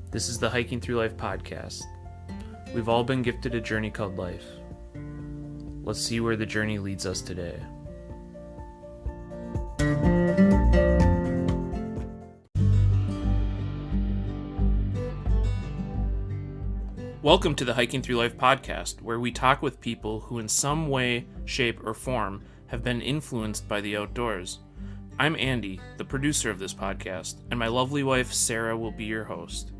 This is the Hiking Through Life podcast. We've all been gifted a journey called life. Let's see where the journey leads us today. Welcome to the Hiking Through Life podcast, where we talk with people who in some way, shape, or form have been influenced by the outdoors. I'm Andy, the producer of this podcast, and my lovely wife Sarah will be your host.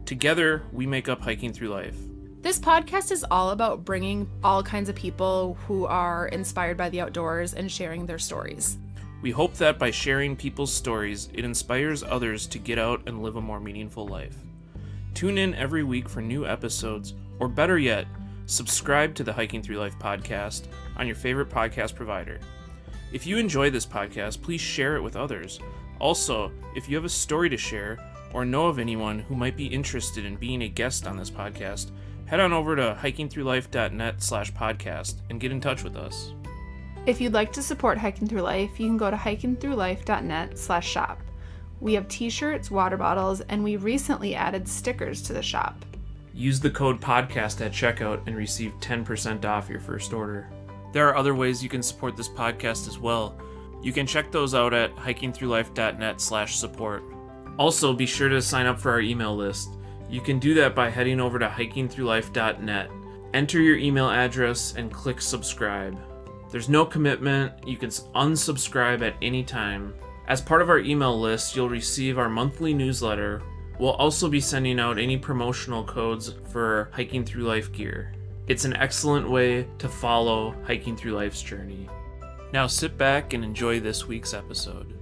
Together, we make up Hiking Through Life. This podcast is all about bringing all kinds of people who are inspired by the outdoors and sharing their stories. We hope that by sharing people's stories, it inspires others to get out and live a more meaningful life. Tune in every week for new episodes, or better yet, subscribe to the Hiking Through Life podcast on your favorite podcast provider. If you enjoy this podcast, please share it with others. Also, if you have a story to share or know of anyone who might be interested in being a guest on this podcast, head on over to hikingthroughlife.net/podcast and get in touch with us. If you'd like to support Hiking Through Life, you can go to hikingthroughlife.net/shop. We have t-shirts, water bottles, and we recently added stickers to the shop. Use the code podcast at checkout and receive 10% off your first order. There are other ways you can support this podcast as well. You can check those out at hikingthroughlife.net/support. Also, be sure to sign up for our email list. You can do that by heading over to hikingthroughlife.net. Enter your email address and click subscribe. There's no commitment. You can unsubscribe at any time. As part of our email list, you'll receive our monthly newsletter. We'll also be sending out any promotional codes for Hiking Through Life gear. It's an excellent way to follow Hiking Through Life's journey. Now sit back and enjoy this week's episode.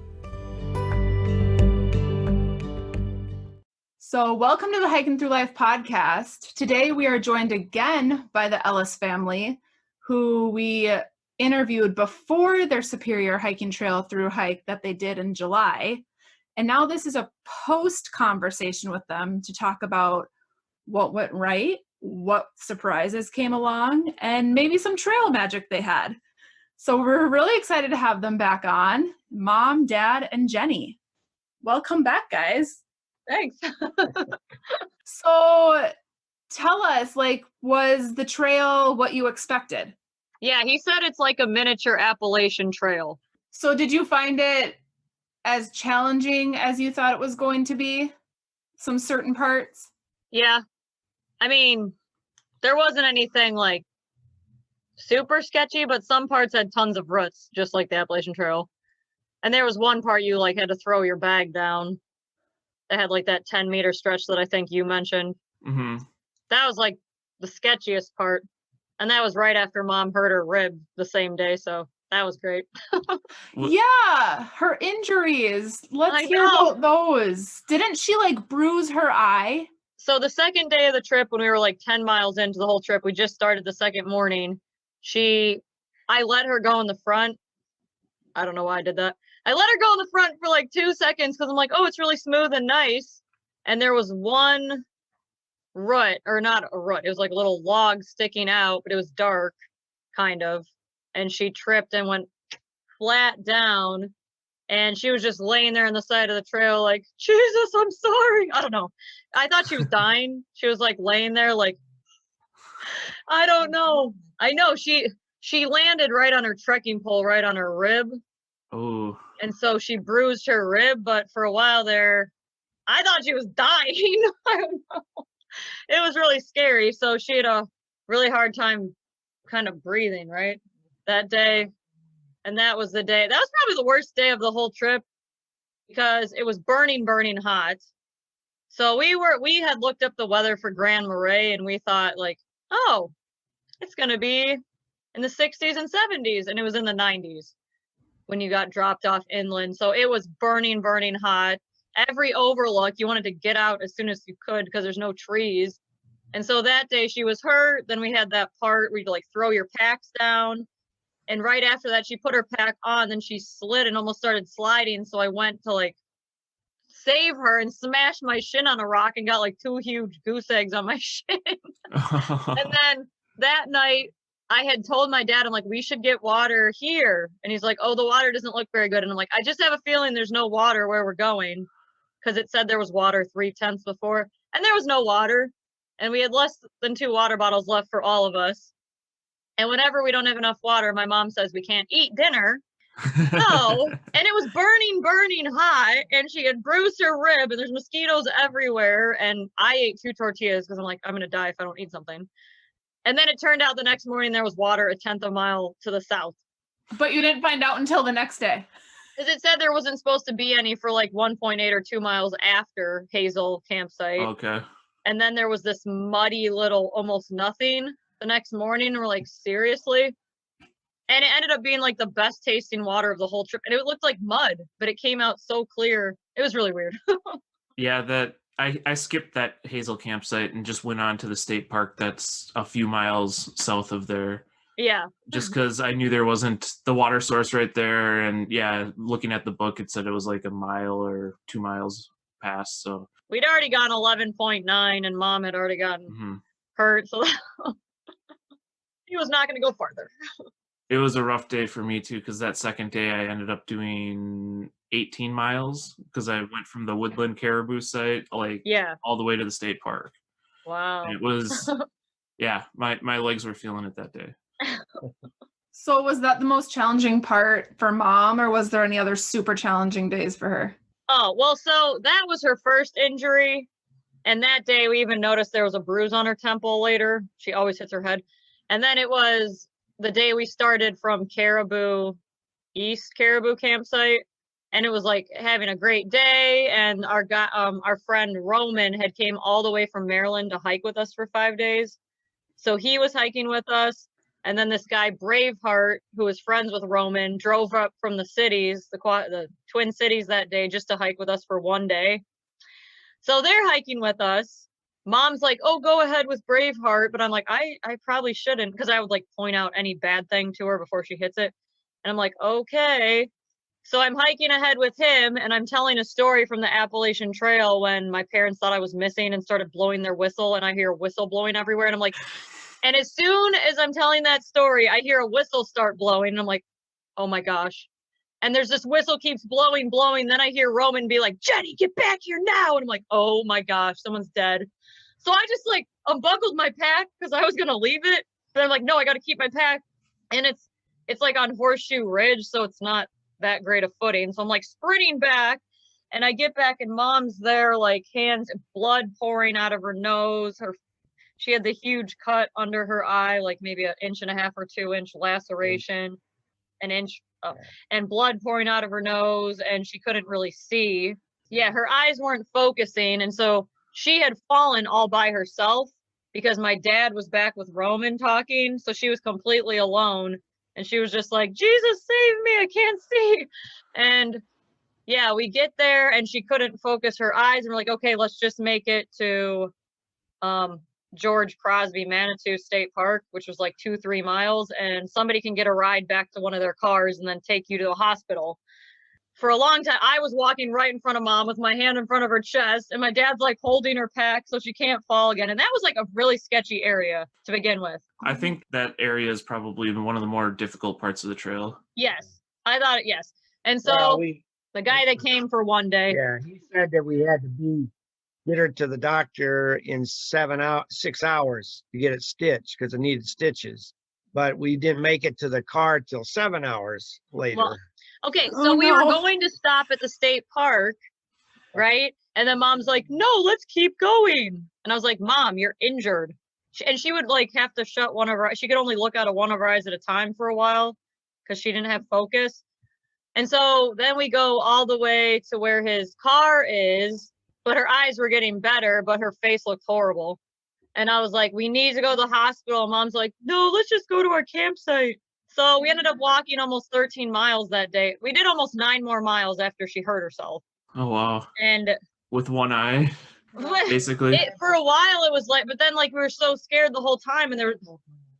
So welcome to the Hiking Through Life podcast. Today we are joined again by the Ellis family, who we interviewed before their Superior Hiking Trail thru-hike that they did in July. And now this is a post conversation with them to talk about what went right, what surprises came along, and maybe some trail magic they had. So we're really excited to have them back on, Mom, Dad, and Jenny. Welcome back, guys. Thanks. So tell us, was the trail what you expected? Yeah, he said it's like a miniature Appalachian trail. So did you find it as challenging as you thought it was going to be? Some certain parts? Yeah. I mean, there wasn't anything like super sketchy, but some parts had tons of roots, just like the Appalachian Trail. And there was one part you had to throw your bag down. It had that 10-meter stretch that I think you mentioned. Mm-hmm. That was the sketchiest part. And that was right after Mom hurt her rib the same day, so that was great. Yeah, her injuries. Let's hear about those. Didn't she bruise her eye? So the second day of the trip, when we were 10 miles into the whole trip, we just started the second morning. I let her go in the front. I don't know why I did that. I let her go in the front for 2 seconds because I'm oh, it's really smooth and nice. And there was one rut, or not a rut, it was a little log sticking out, but it was dark, kind of. And she tripped and went flat down. And she was just laying there on the side of the trail Jesus, I'm sorry. I don't know. I thought she was dying. She was laying there I don't know. I know she landed right on her trekking pole, right on her rib. Oh. And so she bruised her rib, but for a while there, I thought she was dying. I don't know. It was really scary. So she had a really hard time kind of breathing, right? That day. And that was the day. That was probably the worst day of the whole trip because it was burning hot. So we had looked up the weather for Grand Marais and we thought oh, it's going to be in the 60s and 70s. And it was in the 90s when you got dropped off inland. So it was burning hot. Every overlook, you wanted to get out as soon as you could because there's no trees. And so that day she was hurt. Then we had that part where you throw your packs down. And right after that, she put her pack on, then she slid and almost started sliding. So I went to save her and smashed my shin on a rock and got 2 huge goose eggs on my shin. And then that night I had told my dad, I'm we should get water here. And he's oh, the water doesn't look very good. And I'm I just have a feeling there's no water where we're going. Because it said there was water 3/10 before. and there was no water, and we had less than 2 water bottles left for all of us. And whenever we don't have enough water, my mom says we can't eat dinner. So, and it was burning hot, and she had bruised her rib, and there's mosquitoes everywhere. And I ate 2 tortillas because I'm like, I'm gonna die if I don't eat something. And then it turned out the next morning there was water a 10th of a mile to the south. But you didn't find out until the next day. Because it said there wasn't supposed to be any for like 1.8 or 2 miles after Hazel campsite. Okay. And then there was this muddy little almost nothing the next morning. We're like, seriously? And it ended up being like the best tasting water of the whole trip. And it looked like mud, but it came out so clear. It was really weird. Yeah, that I skipped that Hazel campsite and just went on to the state park that's a few miles south of there. Yeah. Just because I knew there wasn't the water source right there. And yeah, looking at the book, it said it was like a mile or 2 miles past. So we'd already gotten 11.9 and Mom had already gotten hurt. So he was not going to go farther. It was a rough day for me too, because that second day I ended up doing 18 miles because I went from the Woodland Caribou site all the way to the state park. Wow. And it was, yeah, my legs were feeling it that day. So was that the most challenging part for Mom, or was there any other super challenging days for her? Oh, well, so that was her first injury. And that day we even noticed there was a bruise on her temple later. She always hits her head. And then it was the day we started from East Caribou campsite. And it was like having a great day. And our friend Roman had came all the way from Maryland to hike with us for 5 days. So he was hiking with us. And then this guy Braveheart, who was friends with Roman, drove up from the cities, the Twin Cities that day just to hike with us for 1 day. So they're hiking with us. Mom's like, oh, go ahead with Braveheart. But I'm like, I probably shouldn't, because I would like point out any bad thing to her before she hits it. And I'm like, okay. So I'm hiking ahead with him, and I'm telling a story from the Appalachian Trail when my parents thought I was missing and started blowing their whistle, and I hear whistle blowing everywhere. And I'm like, and as soon as I'm telling that story, I hear a whistle start blowing, and I'm like, oh my gosh. And there's this whistle keeps blowing. Then I hear Roman be like, Jenny, get back here now. And I'm like, oh my gosh, someone's dead. So I just like unbuckled my pack because I was going to leave it. But I'm like, no, I got to keep my pack. And it's like on Horseshoe Ridge, so it's not that great of footing. So I'm like sprinting back, and I get back, and Mom's there, like blood pouring out of her nose. She had the huge cut under her eye, like maybe 1.5 inch or 2 inch laceration, and blood pouring out of her nose, and she couldn't really see. Yeah, her eyes weren't focusing, and so she had fallen all by herself because my dad was back with Roman talking, so she was completely alone, and she was just like, Jesus, save me, I can't see. And yeah, we get there, and she couldn't focus her eyes, and we're like, okay, let's just make it to George Crosby Manitou State Park, which was like 2-3 miles, and somebody can get a ride back to one of their cars and then take you to the hospital. For a long time, I was walking right in front of Mom with my hand in front of her chest, and my dad's like holding her pack so she can't fall again. And that was like a really sketchy area to begin with. I think that area is probably one of the more difficult parts of the trail. Yes, I thought it, yes. And so the guy that came for 1 day. Yeah, he said that we had to get her to the doctor in 6 hours to get it stitched because it needed stitches. But we didn't make it to the car till 7 hours later. Well, okay, so we were going to stop at the state park, right? And then Mom's like, no, let's keep going. And I was like, Mom, you're injured. And she would like have to shut one of her eyes. She could only look out of one of her eyes at a time for a while because she didn't have focus. And so then we go all the way to where his car is, but her eyes were getting better, but her face looked horrible. And I was like, we need to go to the hospital. Mom's like, no, let's just go to our campsite. So we ended up walking almost 13 miles that day. We did almost 9 more miles after she hurt herself. Oh, wow. And with one eye, basically. For a while it was like, but then like we were so scared the whole time. And there was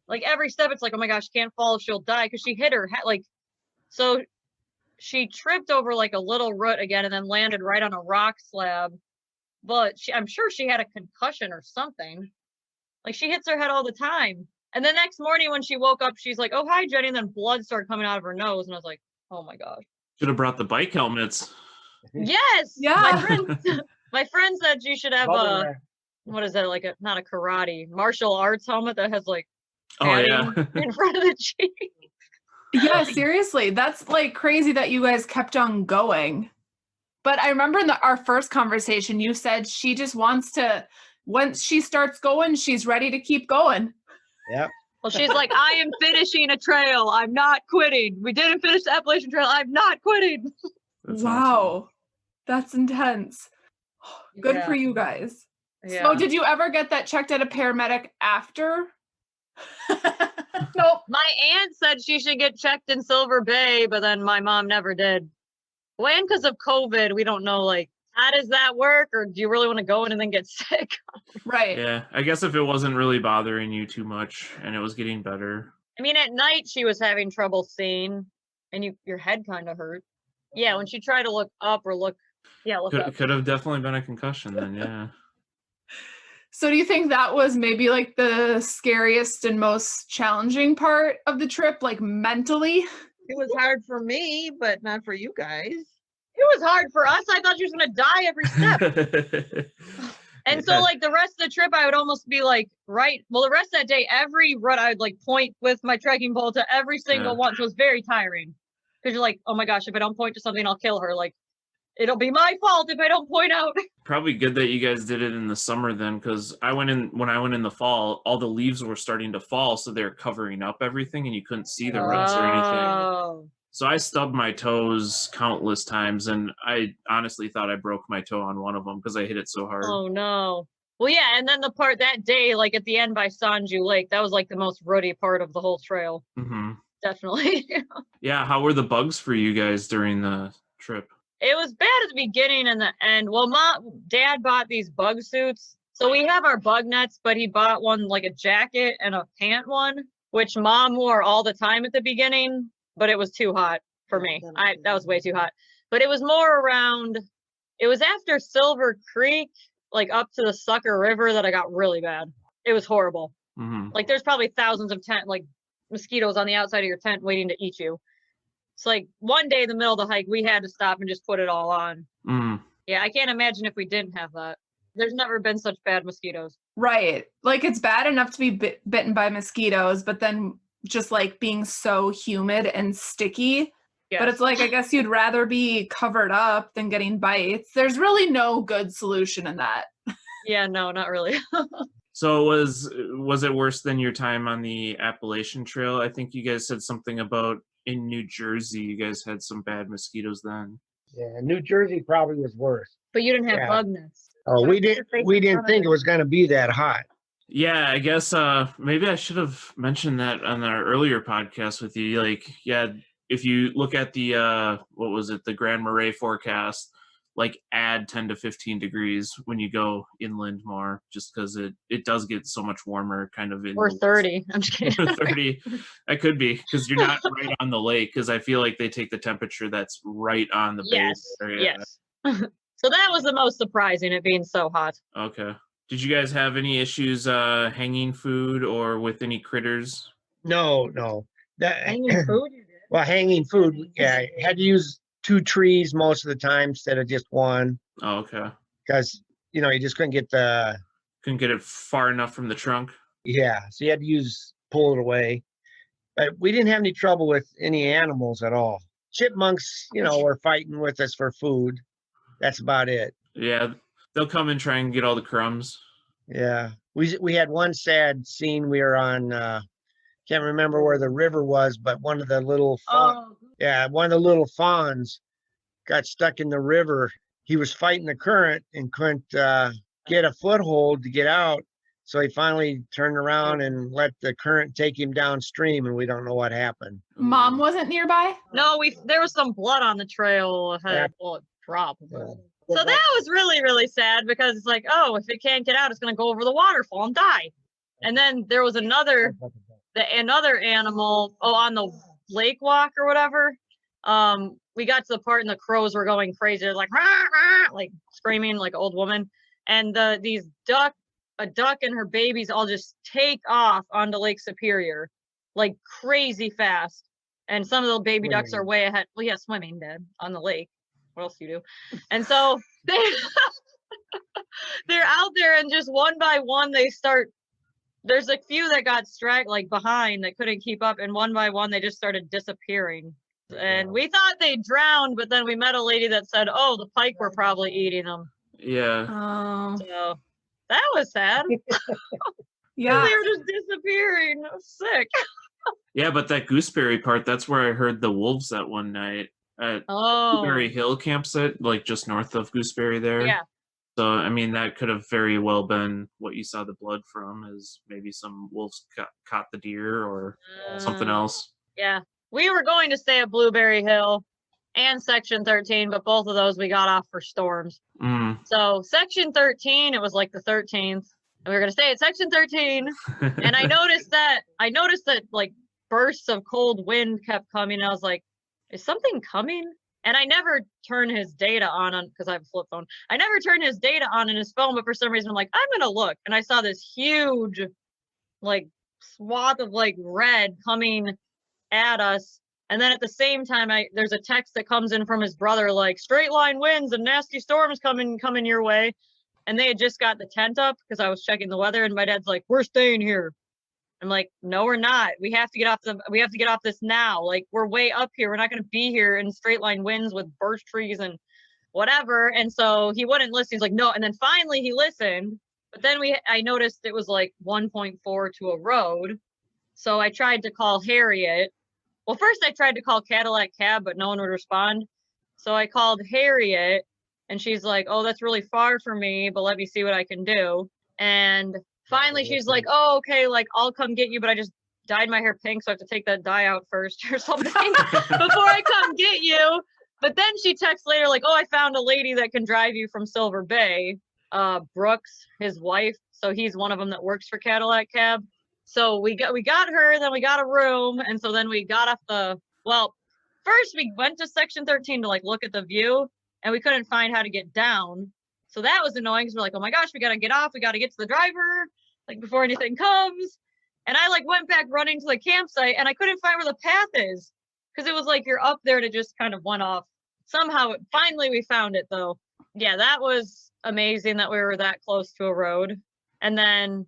like every step, it's like, oh my gosh, she can't fall, she'll die. Cause she hit her head. Like, so she tripped over like a little root again and then landed right on a rock slab. But I'm sure she had a concussion or something. Like she hits her head all the time. And the next morning when she woke up, she's like, oh, hi, Jenny. And then blood started coming out of her nose. And I was like, oh my gosh. Should have brought the bike helmets. Yes. Yeah. My friend said you should have what is that, like not a karate, martial arts helmet that has like Oh padding yeah. in front of the cheek. Yeah, seriously. That's like crazy that you guys kept on going. But I remember in our first conversation, you said she just wants to, once she starts going, she's ready to keep going. Yep. Well, she's like, I am finishing a trail. I'm not quitting. We didn't finish the Appalachian Trail. I'm not quitting. That's Wow. awesome. That's intense. Good Yeah. for you guys. Yeah. So did you ever get that checked at a paramedic after? Nope. My aunt said she should get checked in Silver Bay, but then my mom never did. Well, and because of COVID, we don't know, like, how does that work? Or do you really want to go in and then get sick? Right. Yeah, I guess if it wasn't really bothering you too much and it was getting better. I mean, at night she was having trouble seeing, and your head kind of hurt. Yeah, when she tried to look up or look up. Could have definitely been a concussion then, yeah. So do you think that was maybe like the scariest and most challenging part of the trip, like mentally? It was hard for me, but not for you guys. It was hard for us. I thought she was going to die every step. And so, like, the rest of the trip, I would almost be like, the rest of that day, every rut, I would like point with my trekking pole to every single one. So it was very tiring because you're like, oh my gosh, if I don't point to something, I'll kill her. Like, it'll be my fault if I don't point out. Probably good that you guys did it in the summer then, because when I went in the fall, all the leaves were starting to fall, so they're covering up everything and you couldn't see the ruts or anything. So I stubbed my toes countless times, and I honestly thought I broke my toe on one of them because I hit it so hard. Oh no. Well, yeah, and then the part that day, like at the end by Sanju Lake, that was like the most ruddy part of the whole trail. Mm-hmm. Definitely. Yeah, how were the bugs for you guys during the trip? It was bad at the beginning and the end. Well, Dad bought these bug suits. So we have our bug nets, but he bought one like a jacket and a pant one, which Mom wore all the time at the beginning, but it was too hot for me. That was way too hot. But it was more around, it was after Silver Creek, like up to the Sucker River, that I got really bad. It was horrible. Mm-hmm. Like there's probably thousands of mosquitoes on the outside of your tent waiting to eat you. It's like one day in the middle of the hike, we had to stop and just put it all on. Mm. Yeah, I can't imagine if we didn't have that. There's never been such bad mosquitoes. Right. Like it's bad enough to be bitten by mosquitoes, but then just like being so humid and sticky. Yes. But it's like, I guess you'd rather be covered up than getting bites. There's really no good solution in that. Yeah, no, not really. So was it worse than your time on the Appalachian Trail? I think you guys said something about in New Jersey, you guys had some bad mosquitoes then. Yeah, New Jersey probably was worse. But you didn't have Yeah. bug nets. Oh, we didn't think it was going to be that hot. Yeah, I guess maybe I should have mentioned that on our earlier podcast with you. Like, yeah, if you look at the the Grand Marais forecast, like add 10 to 15 degrees when you go inland more, just because it does get so much warmer kind of in Or 30. I'm just kidding. 30. That could be because you're not right on the lake, because I feel like they take the temperature that's right on the base area. Yes. So that was the most surprising, it being so hot. Okay. Did you guys have any issues hanging food or with any critters? No. Hanging food you did? Well, hanging food, yeah, had to use 2 trees most of the time instead of just one, Oh, okay. because you just couldn't get Couldn't get it far enough from the trunk. so you had to pull it away. But we didn't have any trouble with any animals at all. Chipmunks, were fighting with us for food. That's about it. Yeah, they'll come and try and get all the crumbs. Yeah, we had one sad scene. We were on, can't remember where the river was, but one of the little fawns got stuck in the river. He was fighting the current and couldn't get a foothold to get out. So he finally turned around and let the current take him downstream, and we don't know what happened. Mom wasn't nearby? No, there was some blood on the trail. Well, it dropped. Yeah. So that was really, really sad, because it's like, oh, if it can't get out, it's going to go over the waterfall and die. And then there was another animal, on the lake walk or whatever. We got to the part and the crows were going crazy. They're like, rah, rah, like screaming like an old woman. And a duck and her babies all just take off onto Lake Superior like crazy fast. And some of the baby ducks are way ahead. Well, yeah, swimming, Dad, on the lake. What else do you do? And so they're out there and just one by one there's a few that got like behind that couldn't keep up, and one by one they just started disappearing. And we thought they drowned, but then we met a lady that said, oh, the pike were probably eating them. Yeah. Oh. So that was sad. Yeah. They were just disappearing. I was sick. Yeah, but that gooseberry part, that's where I heard the wolves that one night at Oh. Gooseberry Hill campsite, like just north of Gooseberry there. Yeah. So, I mean, that could have very well been what you saw the blood from, is maybe some wolves caught the deer or something else. Yeah. We were going to stay at Blueberry Hill and Section 13, but both of those we got off for storms. So Section 13, it was like the 13th. And we were going to stay at Section 13. And I noticed that like bursts of cold wind kept coming. I was like, is something coming? And I never turn his data on because I have a flip phone. I never turned his data on in his phone, but for some reason I'm like, I'm going to look. And I saw this huge like swath of like red coming at us. And then at the same time, there's a text that comes in from his brother, like straight line winds and nasty storms coming your way. And they had just got the tent up because I was checking the weather, and my dad's like, we're staying here. I'm like, no, we're not. We have to get off this now. Like, we're way up here. We're not going to be here in straight line winds with birch trees and whatever. And so he wouldn't listen. He's like, no. And then finally he listened. But then I noticed it was like 1.4 to a road. So I tried to call Harriet. Well, first I tried to call Cadillac Cab, but no one would respond. So I called Harriet, and she's like, oh, that's really far for me, but let me see what I can do. And finally she's like, oh, okay, like I'll come get you, but I just dyed my hair pink, so I have to take that dye out first or something before I come get you. But then she texts later like, oh, I found a lady that can drive you from Silver Bay. Brooks, his wife. So he's one of them that works for Cadillac Cab. So we got her, then we got a room. And so then we got off first we went to Section 13 to like look at the view, and we couldn't find how to get down. So that was annoying because we're like, oh my gosh, we got to get off. We got to get to the driver like before anything comes. And I like went back running to the campsite, and I couldn't find where the path is because it was like you're up there to just kind of one off. Somehow, finally we found it though. Yeah, that was amazing that we were that close to a road. And then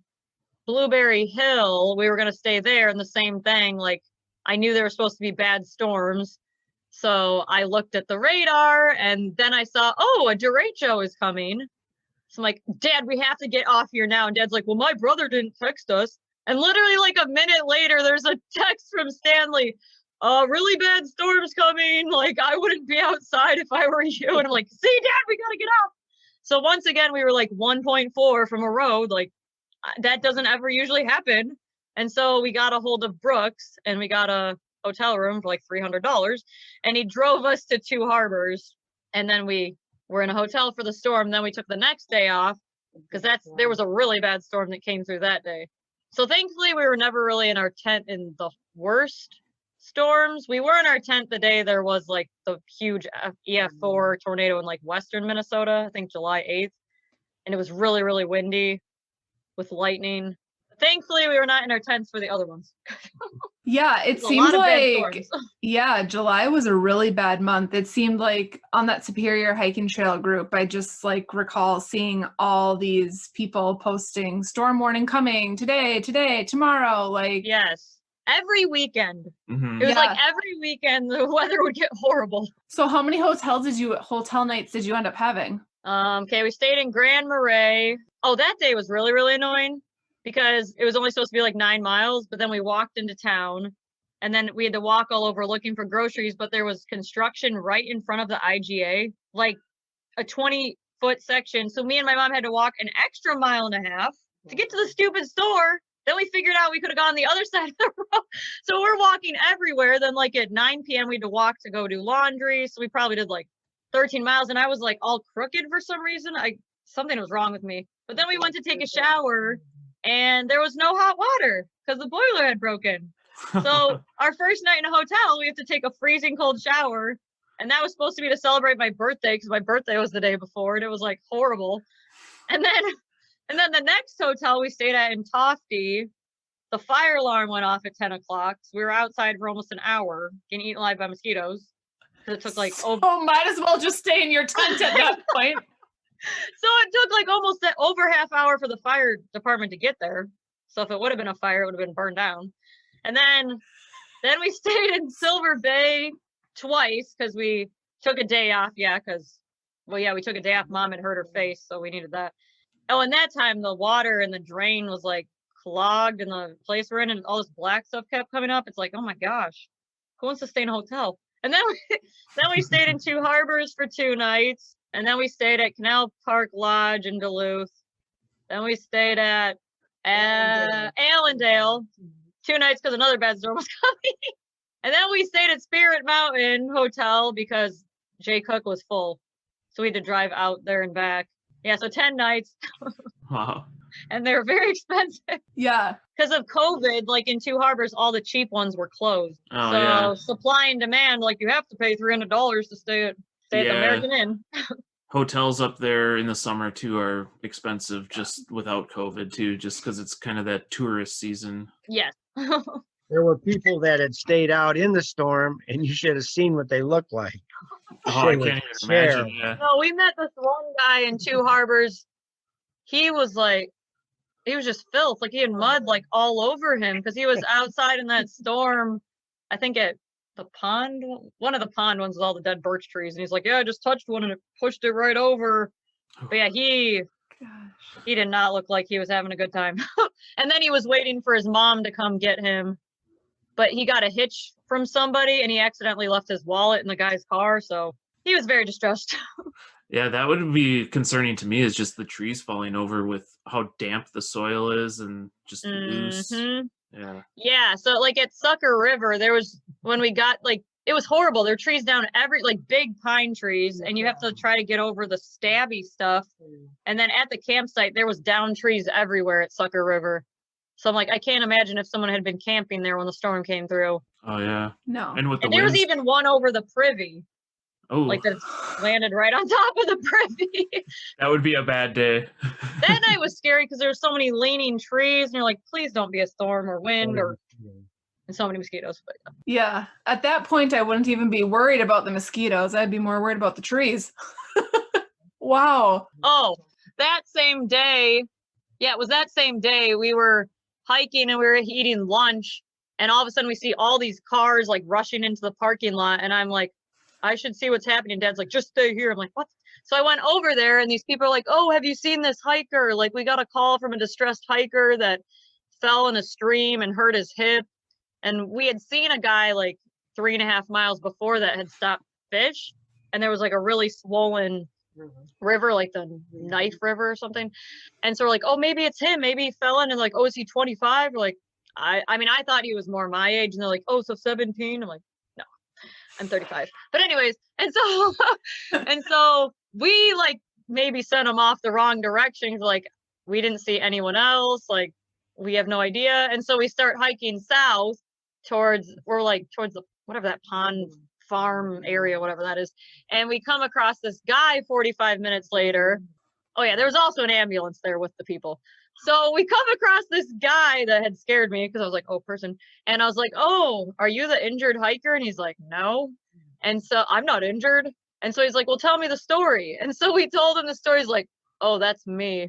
Blueberry Hill, we were going to stay there, and the same thing. Like, I knew there were supposed to be bad storms. So I looked at the radar, and then I saw, oh, a derecho is coming. So I'm like, Dad, we have to get off here now. And Dad's like, well, my brother didn't text us. And literally like a minute later, there's a text from Stanley. Really bad storms coming. Like, I wouldn't be outside if I were you. And I'm like, see, Dad, we got to get off. So once again, we were like 1.4 from a road. Like, that doesn't ever usually happen. And so we got a hold of Brooks, and we got a hotel room for like $300, and he drove us to Two Harbors. And then we were in a hotel for the storm. Then we took the next day off because there was a really bad storm that came through that day. So thankfully we were never really in our tent in the worst storms. We were in our tent the day there was like the huge EF4 tornado in like western Minnesota, I think July 8th. And it was really, really windy with lightning. Thankfully, we were not in our tents for the other ones. Yeah, it seems like, July was a really bad month. It seemed like on that Superior Hiking Trail group, I just like recall seeing all these people posting storm warning coming today, tomorrow. Like, yes, every weekend. Mm-hmm. It was like every weekend the weather would get horrible. So how many hotel nights did you end up having? Okay, we stayed in Grand Marais. Oh, that day was really, really annoying, because it was only supposed to be like 9 miles, but then we walked into town, and then we had to walk all over looking for groceries, but there was construction right in front of the IGA, like a 20-foot section. So me and my mom had to walk an extra 1.5 miles to get to the stupid store. Then we figured out we could have gone the other side of the road. So we're walking everywhere. Then like at 9 p.m. we had to walk to go do laundry. So we probably did like 13 miles, and I was like all crooked for some reason. Something was wrong with me. But then we went to take a shower, and there was no hot water because the boiler had broken. So our first night in a hotel, we have to take a freezing cold shower. And that was supposed to be to celebrate my birthday, because my birthday was the day before, and it was like horrible. And then the next hotel we stayed at in Tofty, the fire alarm went off at 10 o'clock. So we were outside for almost an hour getting eaten alive by mosquitoes. It took like, might as well just stay in your tent at that point. So it took like almost over half hour for the fire department to get there. So if it would have been a fire, it would have been burned down. And then we stayed in Silver Bay twice because we took a day off. Yeah, we took a day off. Mom had hurt her face, so we needed that. Oh, and that time the water in the drain was like clogged in the place we're in, and all this black stuff kept coming up. It's like, oh my gosh, who wants to stay in a hotel? And then we stayed in Two Harbors for 2 nights, and then we stayed at Canal Park Lodge in Duluth. Then we stayed at Allendale 2 nights because another bad storm was coming. And then we stayed at Spirit Mountain Hotel because Jay Cook was full, so we had to drive out there and back. Yeah, so 10 nights. Wow. And they were very expensive. Yeah. Because of COVID, like in Two Harbors, all the cheap ones were closed. Oh, so yeah. supply and demand, like you have to pay $300 to stay at the American Inn. Hotels up there in the summer too are expensive just without COVID too, just because it's kind of that tourist season. Yes. There were people that had stayed out in the storm, and you should have seen what they looked like. Oh, I can't even imagine. Yeah. No, we met this one guy in Two Harbors. He was just filth. Like he had mud like all over him because he was outside in that storm. I think at the pond, one of the pond ones with all the dead birch trees. And he's like, yeah, I just touched one and it pushed it right over. But yeah, he did not look like he was having a good time. And then he was waiting for his mom to come get him. But he got a hitch from somebody and he accidentally left his wallet in the guy's car. So he was very distressed. Yeah, that would be concerning to me, is just the trees falling over with how damp the soil is and just loose. Yeah. Yeah. So like at Sucker River, there was, when we got it was horrible. There were trees down big pine trees, and you have to try to get over the stabby stuff. And then at the campsite, there was down trees everywhere at Sucker River. So I'm like, I can't imagine if someone had been camping there when the storm came through. Oh yeah. No. And with the And there was winds- even one over the privy. Oh, Like that landed right on top of the privy. that would be a bad day. That night was scary because there were so many leaning trees, and you're like, please don't be a storm or wind and so many mosquitoes. But Yeah. At that point, I wouldn't even be worried about the mosquitoes. I'd be more worried about the trees. Wow. oh, that same day, it was that same day we were hiking and we were eating lunch, and all of a sudden we see all these cars like rushing into the parking lot, and I'm like, I should see what's happening. Dad's like, just stay here. I'm like, what? So I went over there, and these people are like, oh, have you seen this hiker? Like, we got a call from a distressed hiker that fell in a stream and hurt his hip. And we had seen a guy like 3.5 miles before that had stopped fish, and there was like a really swollen river, like the Knife River or something. And so we're like, oh, maybe it's him. Maybe he fell in. And like, oh, is he 25? We're like, I mean, I thought he was more my age. And they're like, oh, so 17. I'm like, no, I'm 35. But anyways, and so we like maybe sent him off the wrong direction. Like, we didn't see anyone else. Like, we have no idea. And so we start hiking south towards the, whatever that pond farm area, whatever that is. And we come across this guy 45 minutes later. Oh yeah, there was also an ambulance there with the people. So we come across this guy that had scared me because I was like, oh, person. And I was like, oh, are you the injured hiker? And he's like, no. And so I'm not injured. And so he's like, well, tell me the story. And so we told him the story. He's like, oh, that's me.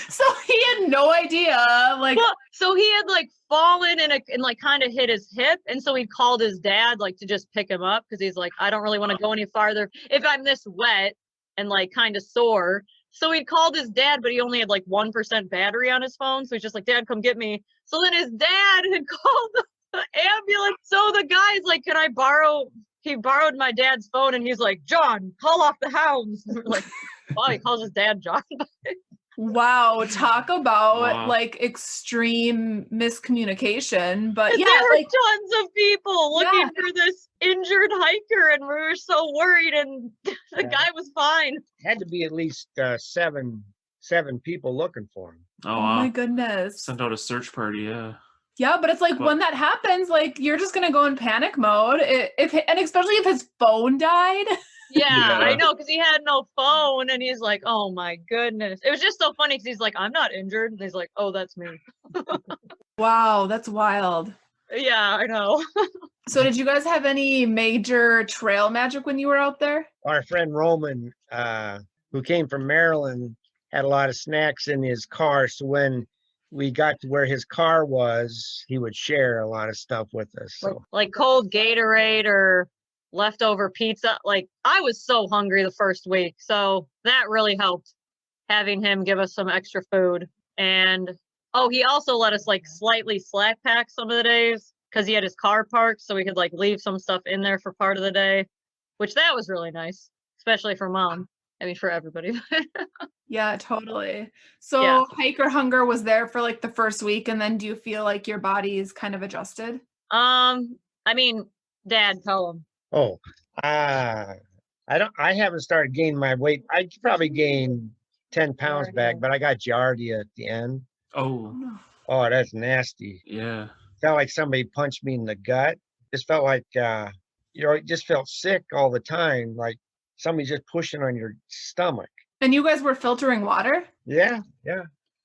So he had no idea. Like, well, so he had like fallen and like kind of hit his hip. And so he called his dad like to just pick him up because he's like, I don't really want to go any farther if I'm this wet and like kind of sore. So he called his dad, but he only had like 1% battery on his phone. So he's just like, Dad, come get me. So then his dad had called the ambulance. So the guy's like, can I borrow? He borrowed my dad's phone, and he's like, John, call off the hounds. Like, wow, he calls his dad John. wow, talk about Wow. like extreme miscommunication. But yeah, there were like, tons of people looking for this injured hiker, and we were so worried, and the guy was fine. Had to be at least seven people looking for him. Oh, oh wow. my goodness. Sent out a search party, yeah. Yeah, but it's like Well- when that happens, like you're just gonna go in panic mode. And especially if his phone died. Yeah, Yeah. I know, because he had no phone, and he's like, oh my goodness. It was just so funny because he's like, I'm not injured. And he's like, oh, that's me. Wow, that's wild. Yeah, I know. So did you guys have any major trail magic when you were out there? Our friend Roman, who came from Maryland, had a lot of snacks in his car. So when we got to where his car was, he would share a lot of stuff with us. So Like cold Gatorade or leftover pizza. Like I was so hungry the first week. So that really helped having him give us some extra food. And oh, he also let us like slightly slack pack some of the days because he had his car parked so we could like leave some stuff in there for part of the day, which that was really nice, especially for mom. I mean, for everybody. Yeah, totally. So Yeah. hiker hunger was there for like the first week, and then do you feel like your body is kind of adjusted? I mean, Dad, tell him. oh, I haven't started gaining my weight. I probably gained 10 pounds back, but I got giardia at the end. Oh, No. Oh, that's nasty. yeah. Felt like somebody punched me in the gut. Just felt like it just felt sick all the time, like somebody just pushing on your stomach. And you guys were filtering water? Yeah.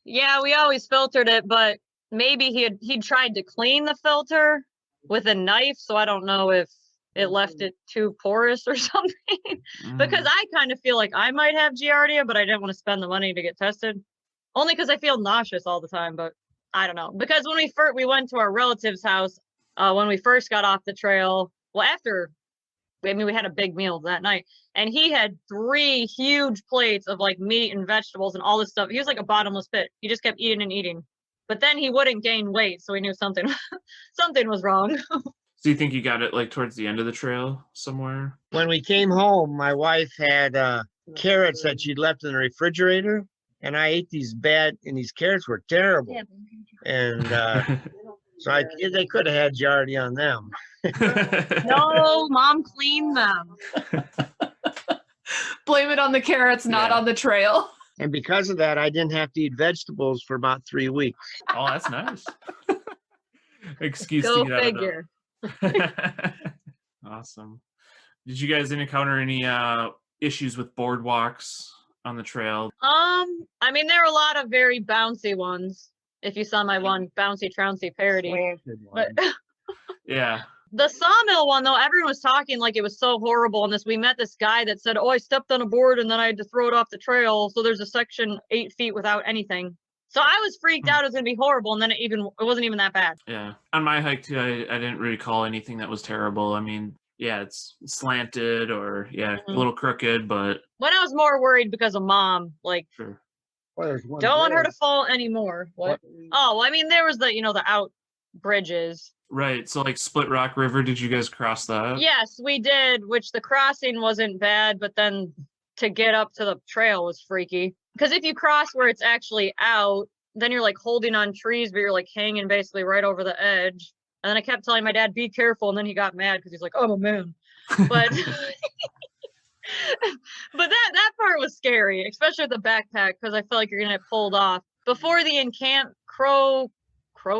Yeah, we always filtered it, but maybe he tried to clean the filter with a knife, so I don't know if it left it too porous or something. Because I kind of feel like I might have giardia, but I didn't want to spend the money to get tested. Only because I feel nauseous all the time, but I don't know. Because when we went to our relative's house, when we first got off the trail, well, we had a big meal that night, and he had 3 huge plates of like meat and vegetables and all this stuff. He was like a bottomless pit. He just kept eating and eating, but then he wouldn't gain weight, so we knew something was wrong. So you think you got it like towards the end of the trail somewhere? When we came home, my wife had carrots that she'd left in the refrigerator, and I ate these carrots were terrible. And so they could have had giardia on them. No, Mom cleaned them. Blame it on the carrots, not Yeah. on the trail. And because of that, I didn't have to eat vegetables for about 3 weeks. Oh, that's nice. Excuse Go to get figure. out of it. Awesome. Did you guys encounter any issues with boardwalks on the trail? I mean, there were a lot of very bouncy ones. If you saw my one bouncy trouncy parody, Slanted but one. Yeah. the sawmill one though, everyone was talking like it was so horrible. And we met this guy that said, "Oh, I stepped on a board and then I had to throw it off the trail. So there's a section 8 feet without anything." So I was freaked out it was gonna be horrible, and then it wasn't even that bad. Yeah. On my hike too, I didn't recall anything that was terrible. I mean, yeah, it's slanted or a little crooked, but When I was more worried because of Mom, like sure. Well, there's one don't want her there. to fall anymore. What? Oh, I mean, there was the out bridges. Right. So like Split Rock River, did you guys cross that? Yes, we did, which the crossing wasn't bad, but then to get up to the trail was freaky. Because if you cross where it's actually out, then you're like holding on trees, but you're like hanging basically right over the edge. And then I kept telling my dad, "Be careful," and then he got mad because he's like, "Oh, I'm a man." But but that part was scary, especially with the backpack, because I felt like you're gonna get pulled off. Before the Crow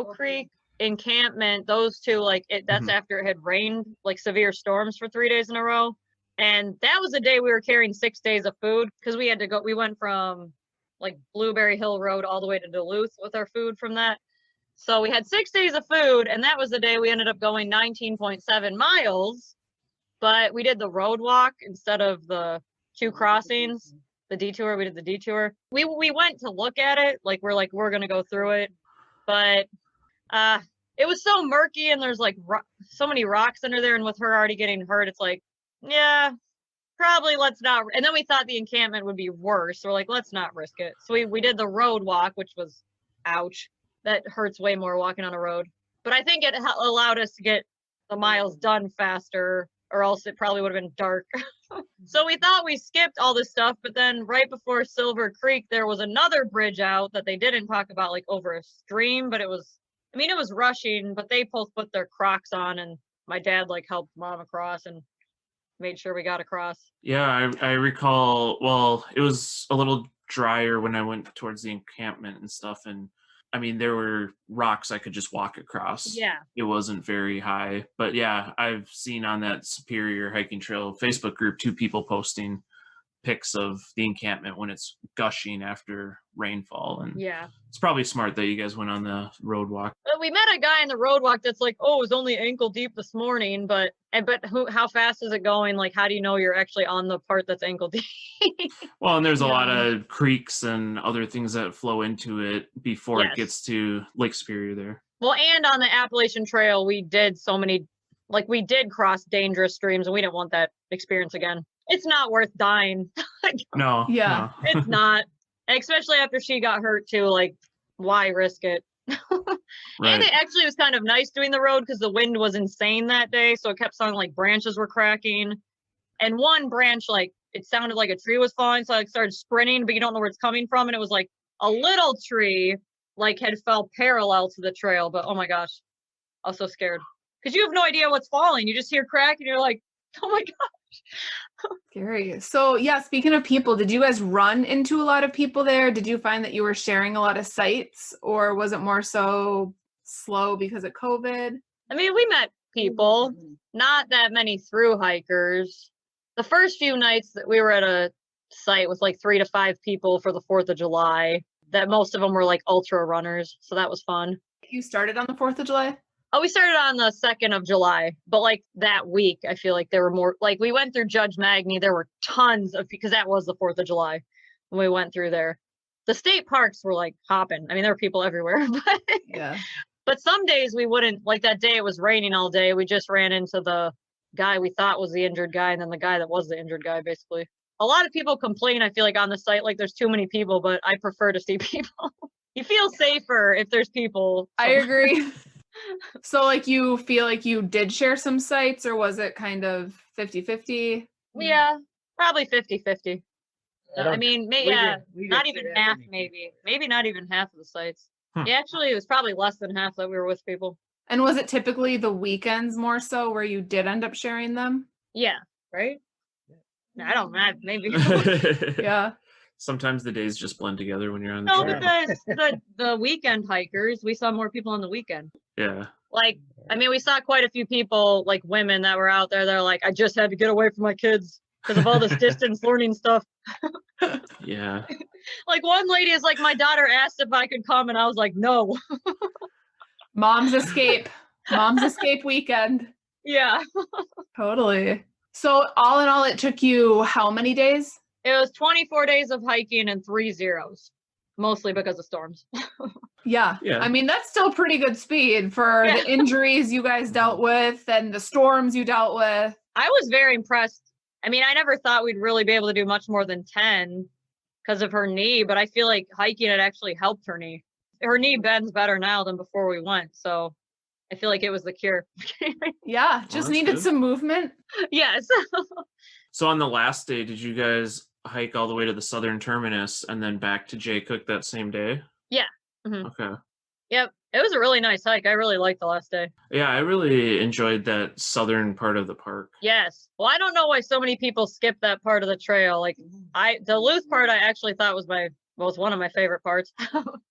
Creek encampment, those two, that's after it had rained like severe storms for 3 days in a row. And that was the day we were carrying 6 days of food because we went from like Blueberry Hill Road all the way to Duluth with our food from that. So we had 6 days of food, and that was the day we ended up going 19.7 miles. But we did the road walk instead of the 2 crossings, the detour. We did the detour. We went to look at it, we're gonna go through it, but it was so murky, and there's like so many rocks under there, and with her already getting hurt, it's like, yeah, probably let's not. And then we thought the encampment would be worse, so we're like, let's not risk it. So we did the road walk, which was, ouch, that hurts way more walking on a road. But I think it allowed us to get the miles done faster, or else it probably would have been dark. So we thought we skipped all this stuff, but then right before Silver Creek, there was another bridge out that they didn't talk about, like over a stream, but it was rushing, but they both put their Crocs on, and my dad helped Mom across and made sure we got across. Yeah, I recall, well, it was a little drier when I went towards the encampment and stuff, and I mean, there were rocks I could just walk across. Yeah. It wasn't very high. But yeah, I've seen on that Superior Hiking Trail Facebook group 2 people posting pics of the encampment when it's gushing after rainfall. And Yeah. it's probably smart that you guys went on the road walk. But we met a guy in the road walk that's like, oh, it was only ankle deep this morning, but how fast is it going? Like, how do you know you're actually on the part that's ankle deep? Well, and there's a Yeah. lot of creeks and other things that flow into it before it Yes. gets to Lake Superior there. Well, and on the Appalachian Trail, we did we did cross dangerous streams, and we didn't want that experience again. It's not worth dying. No. Yeah. no. It's not, especially after she got hurt too. Like, why risk it? Right. And it actually was kind of nice doing the road because the wind was insane that day, so it kept sounding like branches were cracking. And one branch, like, it sounded like a tree was falling, so I started sprinting, but you don't know where it's coming from, and it was like a little tree, like, had fell parallel to the trail. But oh my gosh, I was so scared because you have no idea what's falling. You just hear crack, and you're like, oh my gosh. Scary. So yeah, speaking of people, did you guys run into a lot of people there? Did you find that you were sharing a lot of sites, or was it more so slow because of COVID? I mean, we met people, not that many through hikers. The first few nights that we were at a site with like 3 to 5 people for the 4th of July, that most of them were like ultra runners. So that was fun. You started on the 4th of July? Oh, we started on the 2nd of July, but like that week, I feel like there were more, like we went through Judge Magny. There were tons of, because that was the 4th of July when we went through there. The state parks were like hopping. I mean, there were people everywhere, but Yeah. But some days we wouldn't, like that day it was raining all day. We just ran into the guy we thought was the injured guy, and then the guy that was the injured guy, basically. A lot of people complain, I feel like, on the site, like there's too many people, but I prefer to see people. You feel safer if there's people. I agree. So like you feel like you did share some sites, or was it kind of 50-50? Yeah, probably 50-50. I mean, we yeah, didn't not see even that half, many maybe. Maybe not even half of the sites. Huh. Yeah, actually, it was probably less than half that we were with people. And was it typically the weekends more so where you did end up sharing them? Yeah, right? I don't know, maybe. Yeah. Sometimes the days just blend together when you're on the No, trail. because the weekend hikers, we saw more people on the weekend. Yeah. Like, I mean, we saw quite a few people, like women that were out there. They're like, I just had to get away from my kids because of all this distance learning stuff. Yeah. Like one lady is like, my daughter asked if I could come, and I was like, no. Mom's escape. Mom's escape weekend. Yeah. Totally. So all in all, it took you how many days? It was 24 days of hiking and 3 zeros, mostly because of storms. Yeah. Yeah. I mean, that's still pretty good speed for Yeah. the injuries you guys dealt with and the storms you dealt with. I was very impressed. I mean, I never thought we'd really be able to do much more than 10 because of her knee, but I feel like hiking it actually helped her knee. Her knee bends better now than before we went, so I feel like it was the cure. Yeah. Just that's needed good. some movement. Yes. So on the last day, did you guys hike all the way to the southern terminus and then back to Jay Cook that same day? Yeah. Mhm. Okay. Yep. It was a really nice hike. I really liked the last day. Yeah, I really enjoyed that southern part of the park. Yes. Well, I don't know why so many people skip that part of the trail. Like the Duluth part, I actually thought was one of my favorite parts.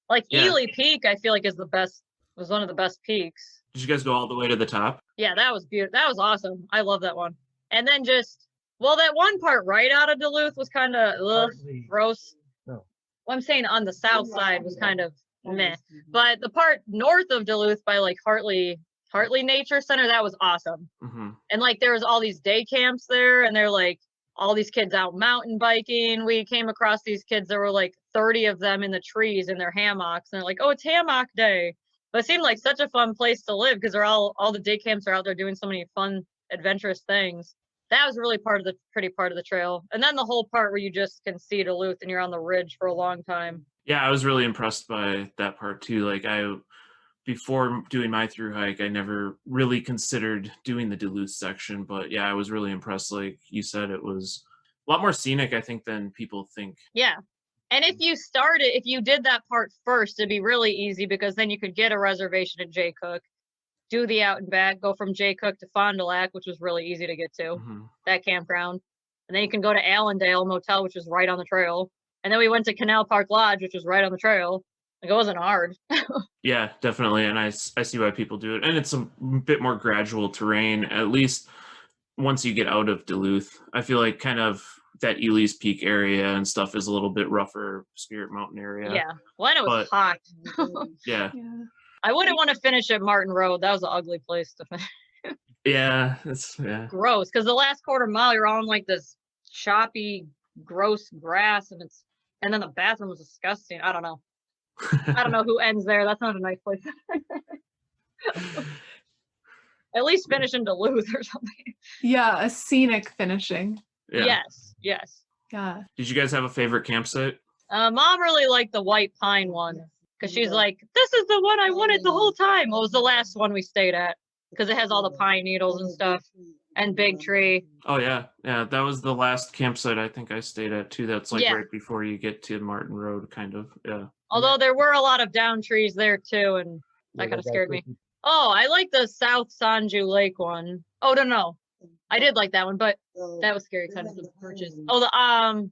Like Yeah. Ely Peak, I feel like was one of the best peaks. Did you guys go all the way to the top? Yeah, that was beautiful. That was awesome. I love that one. And then that one part right out of Duluth was kind of Partly- gross. No. Well, I'm saying on the south side was kind of meh. But the part north of Duluth by like Hartley Nature Center, that was awesome. Mm-hmm. And like there was all these day camps there, and they're like all these kids out mountain biking. We came across these kids, there were like 30 of them in the trees in their hammocks, and they're like, oh, it's hammock day. But it seemed like such a fun place to live because they're all the day camps are out there doing so many fun, adventurous things. That was really pretty part of the trail. And then the whole part where you just can see Duluth and you're on the ridge for a long time. Yeah, I was really impressed by that part too. Like before doing my through hike, I never really considered doing the Duluth section, but yeah, I was really impressed. Like you said, it was a lot more scenic, I think, than people think. Yeah. And if you did that part first, it'd be really easy because then you could get a reservation at Jay Cook, do the out and back, go from Jay Cook to Fond du Lac, which was really easy to get to, Mm-hmm. that campground. And then you can go to Allendale Motel, which is right on the trail. And then we went to Canal Park Lodge, which was right on the trail. Like, it wasn't hard. Yeah, definitely. And I see why people do it. And it's a bit more gradual terrain, at least once you get out of Duluth. I feel like kind of that Ellis Peak area and stuff is a little bit rougher, Spirit Mountain area. Yeah. Well, and it was hot. Yeah. Yeah. I wouldn't want to finish at Martin Road. That was an ugly place to finish. Yeah, Gross. Because the last quarter mile, you're on like this choppy, gross grass, and then the bathroom was disgusting. I don't know. I don't know who ends there. That's not a nice place. At least finish in Duluth or something. Yeah, a scenic finishing. Yeah. Yes. Yeah. Did you guys have a favorite campsite? Mom really liked the White Pine one because she's like, this is the one I wanted the whole time. It was the last one we stayed at because it has all the pine needles and stuff and big tree. Oh yeah, that was the last campsite I think I stayed at too. That's like right before you get to Martin Road, kind of. Yeah. Although there were a lot of down trees there too, and that kind of scared me. Oh, I like the South Sanju Lake one. Oh no, I did like that one, but that was scary kind of the perches. Oh,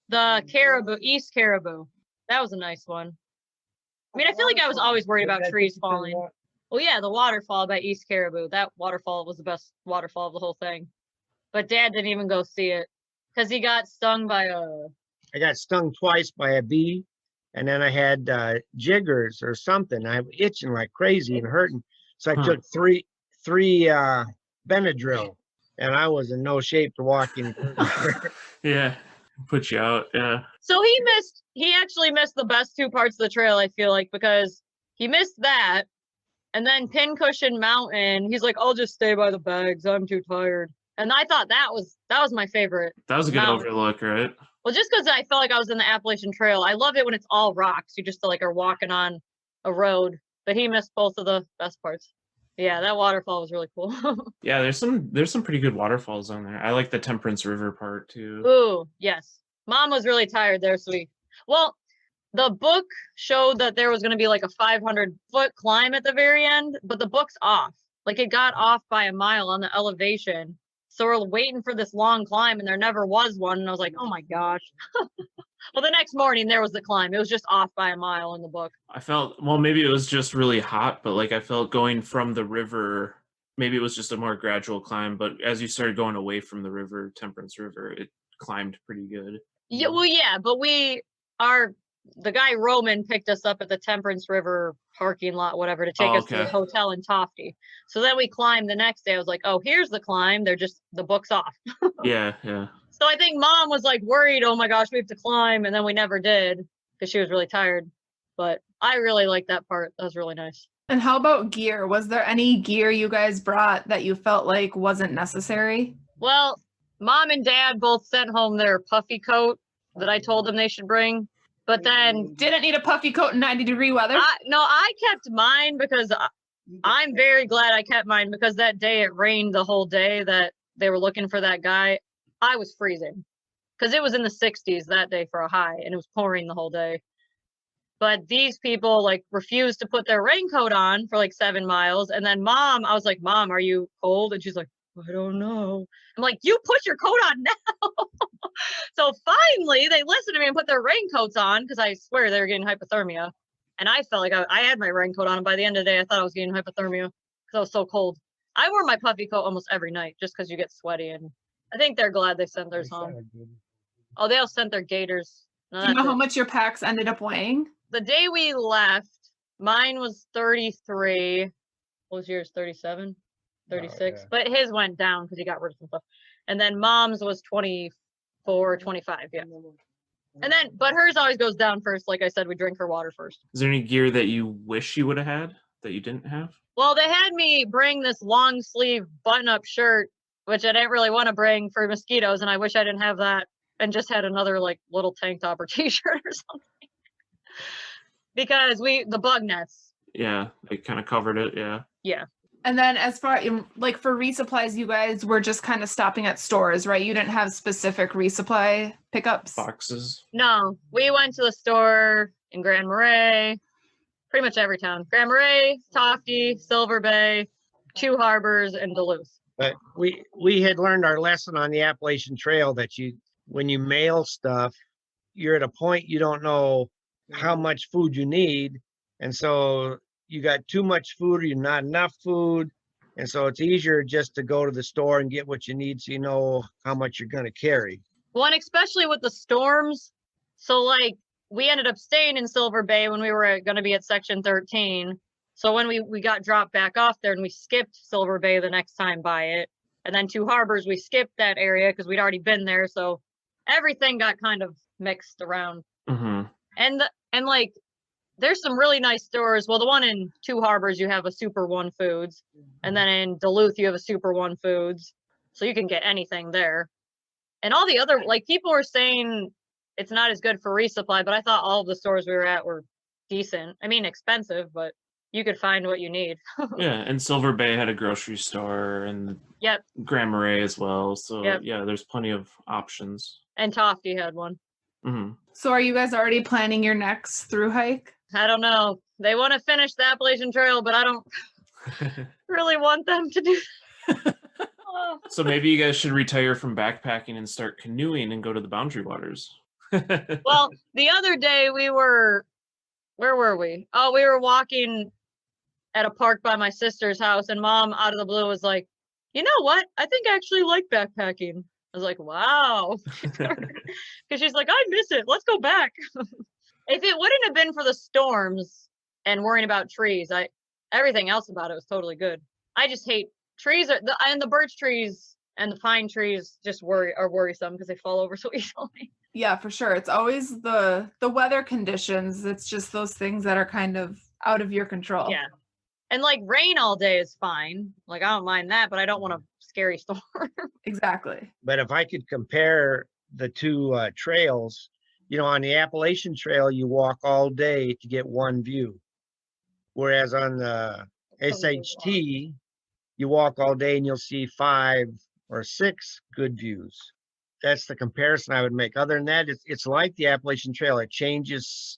the Caribou, East Caribou. That was a nice one. I mean, I feel like I was always worried about trees falling. Well, yeah, the waterfall by East Caribou. That waterfall was the best waterfall of the whole thing. But Dad didn't even go see it because he got stung by I got stung twice by a bee, and then I had jiggers or something. I was itching like crazy and hurting. So I took three Benadryl, and I was in no shape to walk any further. Yeah, put you out. Yeah. So he actually missed the best two parts of the trail, I feel like, because he missed that. And then Pincushion Mountain, he's like, I'll just stay by the bags. I'm too tired. And I thought that was my favorite. That was a good mountain. overlook, right? Well, just because I felt like I was in the Appalachian Trail. I love it when it's all rocks. You just like are walking on a road. But he missed both of the best parts. Yeah, that waterfall was really cool. Yeah, there's some pretty good waterfalls on there. I like the Temperance River part too. Ooh, yes. Mom was really tired there, so the book showed that there was going to be like a 500-foot climb at the very end, but the book's off. Like it got off by a mile on the elevation. So we're waiting for this long climb and there never was one. And I was like, oh my gosh. Well, the next morning there was the climb. It was just off by a mile in the book. I felt, well, maybe it was just really hot, but like I felt going from the river, maybe it was just a more gradual climb. But as you started going away from the river, Temperance River, it climbed pretty good. Yeah, well, yeah, but the guy Roman picked us up at the Temperance River parking lot, whatever, to take us to the hotel in Tofty. So then we climbed the next day. I was like, oh, here's the climb. The book's off. Yeah. So I think Mom was like worried, oh my gosh, we have to climb. And then we never did because she was really tired. But I really liked that part. That was really nice. And how about gear? Was there any gear you guys brought that you felt like wasn't necessary? Well, Mom and Dad both sent home their puffy coat that I told them they should bring. But then didn't need a puffy coat in 90-degree weather. I kept mine because I'm very glad I kept mine because that day it rained the whole day that they were looking for that guy. I was freezing because it was in the 60s that day for a high and it was pouring the whole day. But these people like refused to put their raincoat on for like 7 miles. And then I was like, Mom, are you cold? And she's like, I don't know. I'm like, you put your coat on now. So finally they listened to me and put their raincoats on because I swear they were getting hypothermia. And I felt like I had my raincoat on. And by the end of the day, I thought I was getting hypothermia because I was so cold. I wore my puffy coat almost every night just because you get sweaty. And I think they're glad they sent theirs home. Oh, they all sent their gaiters. No, do you know how much your packs ended up weighing? The day we left, mine was 33. What was yours? 37? 36. Oh, yeah. But his went down because he got rid of some stuff. And then Mom's was 24, 25. Yeah. And then, but hers always goes down first. Like I said, we drink her water first. Is there any gear that you wish you would have had that you didn't have? Well, they had me bring this long sleeve button up shirt, which I didn't really want to bring for mosquitoes. And I wish I didn't have that and just had another like little tank top or t-shirt or something. Because the bug nets. Yeah, they kind of covered it. Yeah. Yeah. And then as far like for resupplies, you guys were just kind of stopping at stores, right? You didn't have specific resupply pickups? Boxes? No, we went to the store in Grand Marais, pretty much every town. Grand Marais, Tofty, Silver Bay, Two Harbors, and Duluth. But we had learned our lesson on the Appalachian Trail that when you mail stuff, you're at a point you don't know how much food you need. And so you got too much food or you're not enough food. And so it's easier just to go to the store and get what you need so you know how much you're going to carry. One, especially with the storms. So like we ended up staying in Silver Bay when we were going to be at Section 13. So when we got dropped back off there and we skipped Silver Bay the next time by it. And then Two Harbors, we skipped that area because we'd already been there. So everything got kind of mixed around. Mm-hmm. And like, there's some really nice stores. Well, the one in Two Harbors, you have a Super One Foods. And then in Duluth, you have a Super One Foods. So you can get anything there. And all the other, like, people were saying it's not as good for resupply, but I thought all of the stores we were at were decent. I mean, expensive, but you could find what you need. Yeah, and Silver Bay had a grocery store, and Yep. Grand Marais as well. So Yep. yeah, there's plenty of options. And Tofty had one. Mm-hmm. So are you guys already planning your next through hike? I don't know. They want to finish the Appalachian Trail, but I don't really want them to do Oh. So maybe you guys should retire from backpacking and start canoeing and go to the Boundary Waters. Well, the other day where were we? Oh, we were walking at a park by my sister's house, and Mom out of the blue was like, you know what? I think I actually like backpacking. I was like, wow. Because she's like, I miss it. Let's go back. If it wouldn't have been for the storms and worrying about trees, everything else about it was totally good. I just hate trees, and the birch trees and the pine trees just are worrisome because they fall over so easily. Yeah, for sure. It's always the weather conditions. It's just those things that are kind of out of your control. Yeah. And like rain all day is fine. Like I don't mind that, but I don't want a scary storm. Exactly. But if I could compare the two trails, on the Appalachian Trail, you walk all day to get one view. Whereas on the SHT, you walk all day and you'll see 5 or 6 good views. That's the comparison I would make. Other than that, it's like the Appalachian Trail. It changes,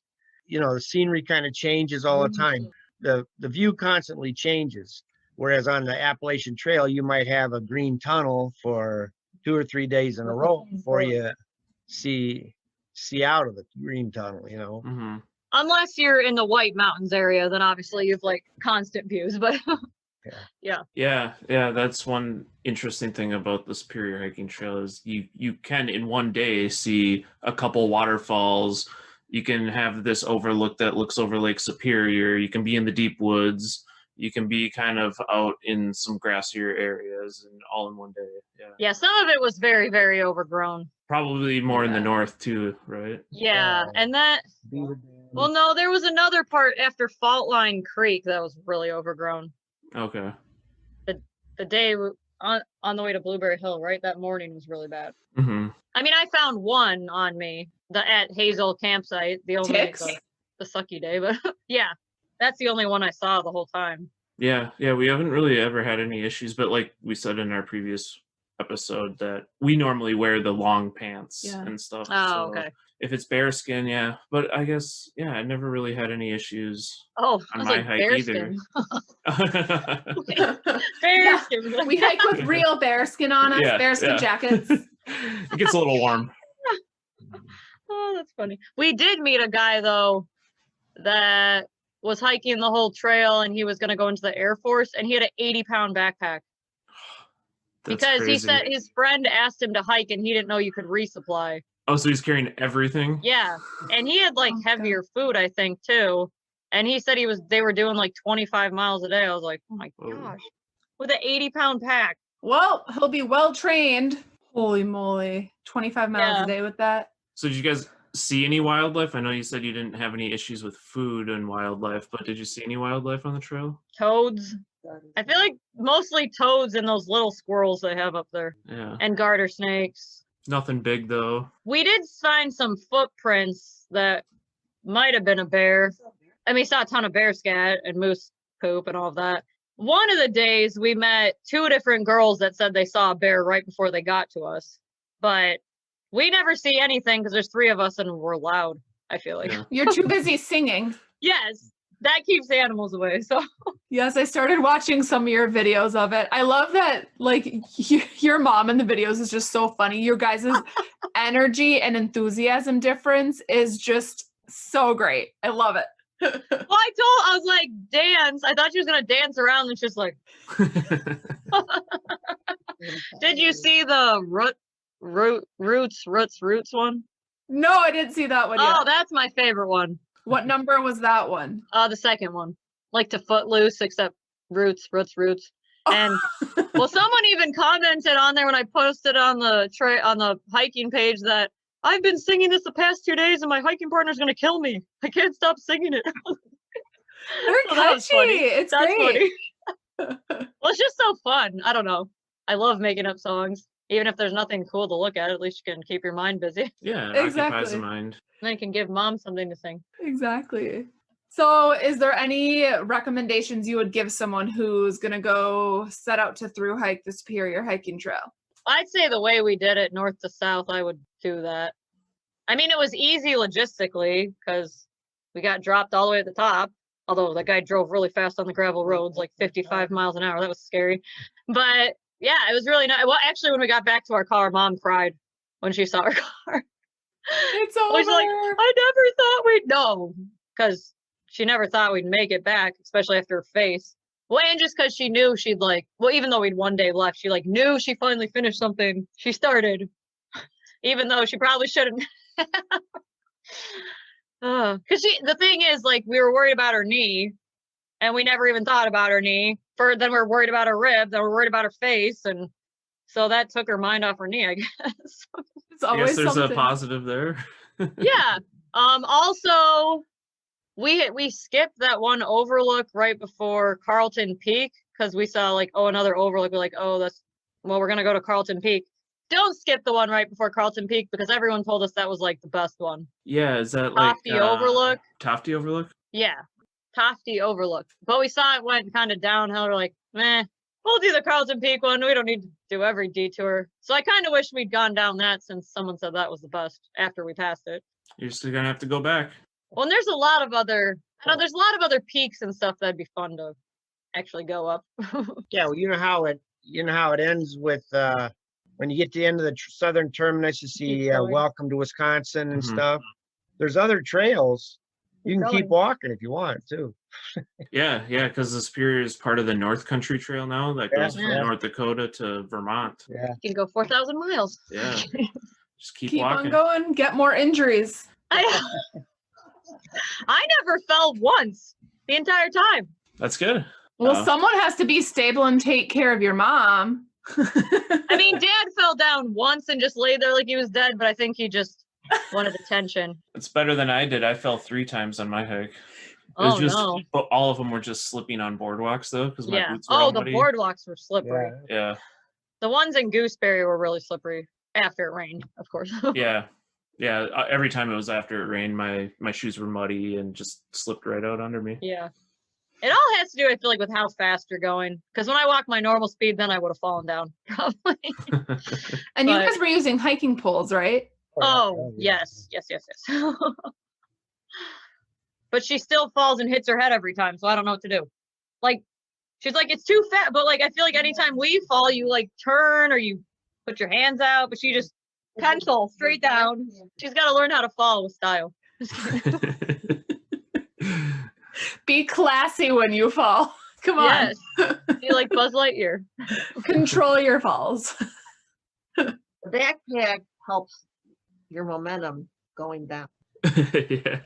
the scenery kind of changes all the time. The view constantly changes. Whereas on the Appalachian Trail, you might have a green tunnel for 2 or 3 days in a row before you see out of the green tunnel, Mm-hmm. Unless you're in the White Mountains area, then obviously you've like constant views, but yeah. That's one interesting thing about the Superior Hiking Trail is you can in one day see a couple waterfalls. You can have this overlook that looks over Lake Superior. You can be in the deep woods. You can be kind of out in some grassier areers, and all in one day. Yeah, some of it was very, very overgrown. Probably more in the north too, right? Yeah, and that, well, no, there was another part after Fault Line Creek that was really overgrown. Okay. The day on the way to Blueberry Hill, right? That morning was really bad. Mm-hmm. I mean, I found one on me, at Hazel campsite, the only the sucky day, but yeah, that's the only one I saw the whole time. Yeah, we haven't really ever had any issues, but like we said in our previous episode that we normally wear the long pants and stuff. Oh, okay. If it's bearskin, yeah. But I guess, I never really had any issues on my hike either. Bearskin. We hike with real bearskin on us, bearskin jackets. It gets a little warm. Oh, that's funny. We did meet a guy, though, that was hiking the whole trail, and he was going to go into the Air Force, and he had an 80-pound backpack. Because crazy. He said his friend asked him to hike, and he didn't know you could resupply. Oh, so he's carrying everything? Yeah. And he had like heavier food, I think, too. And he said they were doing like 25 miles a day. I was like, oh my gosh. With an 80-pound pack. Well, he'll be well trained. Holy moly. 25 miles a day with that. So did you guys see any wildlife? I know you said you didn't have any issues with food and wildlife, but did you see any wildlife on the trail? Toads. I feel like mostly toads and those little squirrels they have up there. Yeah. And garter snakes. Nothing big, though. We did find some footprints that might have been a bear. I mean, saw a ton of bear scat and moose poop and all of that. One of the days we met 2 different girls that said they saw a bear right before they got to us. But we never see anything because there's 3 of us and we're loud, I feel like. Yeah. You're too busy singing. Yes, that keeps the animals away. So yes, I started watching some of your videos of it. I love that, like, your mom in the videos is just so funny. Your guys' energy and enthusiasm difference is just so great. I love it. Well, I was like, dance. I thought she was going to dance around and she's like, did you see the root Roots one. No, I didn't see that one yet. Oh, that's my favorite one. What number was that one? The second one. Like to Footloose, except roots. And well, someone even commented on there when I posted on the hiking page that I've been singing this the past 2 days and my hiking partner's gonna kill me. I can't stop singing it. They're catchy. It's great. Well, it's just so fun. I don't know. I love making up songs. Even if there's nothing cool to look at least you can keep your mind busy. Yeah, it occupies the mind. And then you can give mom something to sing. Exactly. So is there any recommendations you would give someone who's going to go set out to through hike the Superior Hiking Trail? I'd say the way we did it, north to south, I would do that. I mean, it was easy logistically because we got dropped all the way at the top. Although the guy drove really fast on the gravel roads, like 55 miles an hour. That was scary. But yeah, it was really nice. Well, actually, when we got back to our car, Mom cried when she saw our car. It's over. She's like, I never thought we'd know. Because she never thought we'd make it back, especially after her face. Well, and just because she knew she'd even though we'd one day left, she knew she finally finished something she started. Even though she probably shouldn't. Because the thing is, we were worried about her knee, and we never even thought about her knee. Then we're worried about her rib, then we're worried about her face, and so that took her mind off her knee, I guess. It's always there's something. a positive there. Yeah. Also, we skipped that one overlook right before Carlton Peak because we saw another overlook. We're we're gonna go to Carlton Peak. Don't skip the one right before Carlton Peak because everyone told us that was the best one. Yeah, is that Tofty Overlook? Tofty Overlook? Yeah, Tofty Overlook. But we saw it went kind of downhill. We're like, meh, we'll do the Carlton Peak one. We don't need to do every detour. So I kind of wish we'd gone down that since someone said that was the best after we passed it. You're still gonna have to go back. Well, and there's a lot of other peaks and stuff that'd be fun to actually go up. Yeah, well, you know how it ends with when you get to the end of the southern terminus, you see Welcome to Wisconsin and stuff. There's other trails. You can keep walking if you want too. Yeah, because the Superior is part of the North Country Trail now that goes from North Dakota to Vermont. Yeah, you can go 4,000 miles. Yeah, just keep on walking. going. Get more injuries. I never fell once the entire time. That's good. Well, someone has to be stable and take care of your mom. I mean, Dad fell down once and just laid there like he was dead, but I think he just wanted attention. It's better than I did. I fell 3 times on my hike. But all of them were just slipping on boardwalks though, because my boots were all muddy. The boardwalks were slippery. Yeah. The ones in Gooseberry were really slippery after it rained, of course. Yeah. Every time it was after it rained, my shoes were muddy and just slipped right out under me. Yeah. It all has to do, I feel with how fast you're going. Because when I walk my normal speed, then I would have fallen down, probably. And you guys were using hiking poles, right? Oh, yes. But she still falls and hits her head every time, so I don't know what to do. She's like, it's too fat. But, I feel like anytime we fall, you, turn or you put your hands out. But she just pencil straight down. She's got to learn how to fall with style. Be classy when you fall. Come on. Yes. Be like Buzz Lightyear. Control your falls. The backpack helps your momentum going down. Yeah.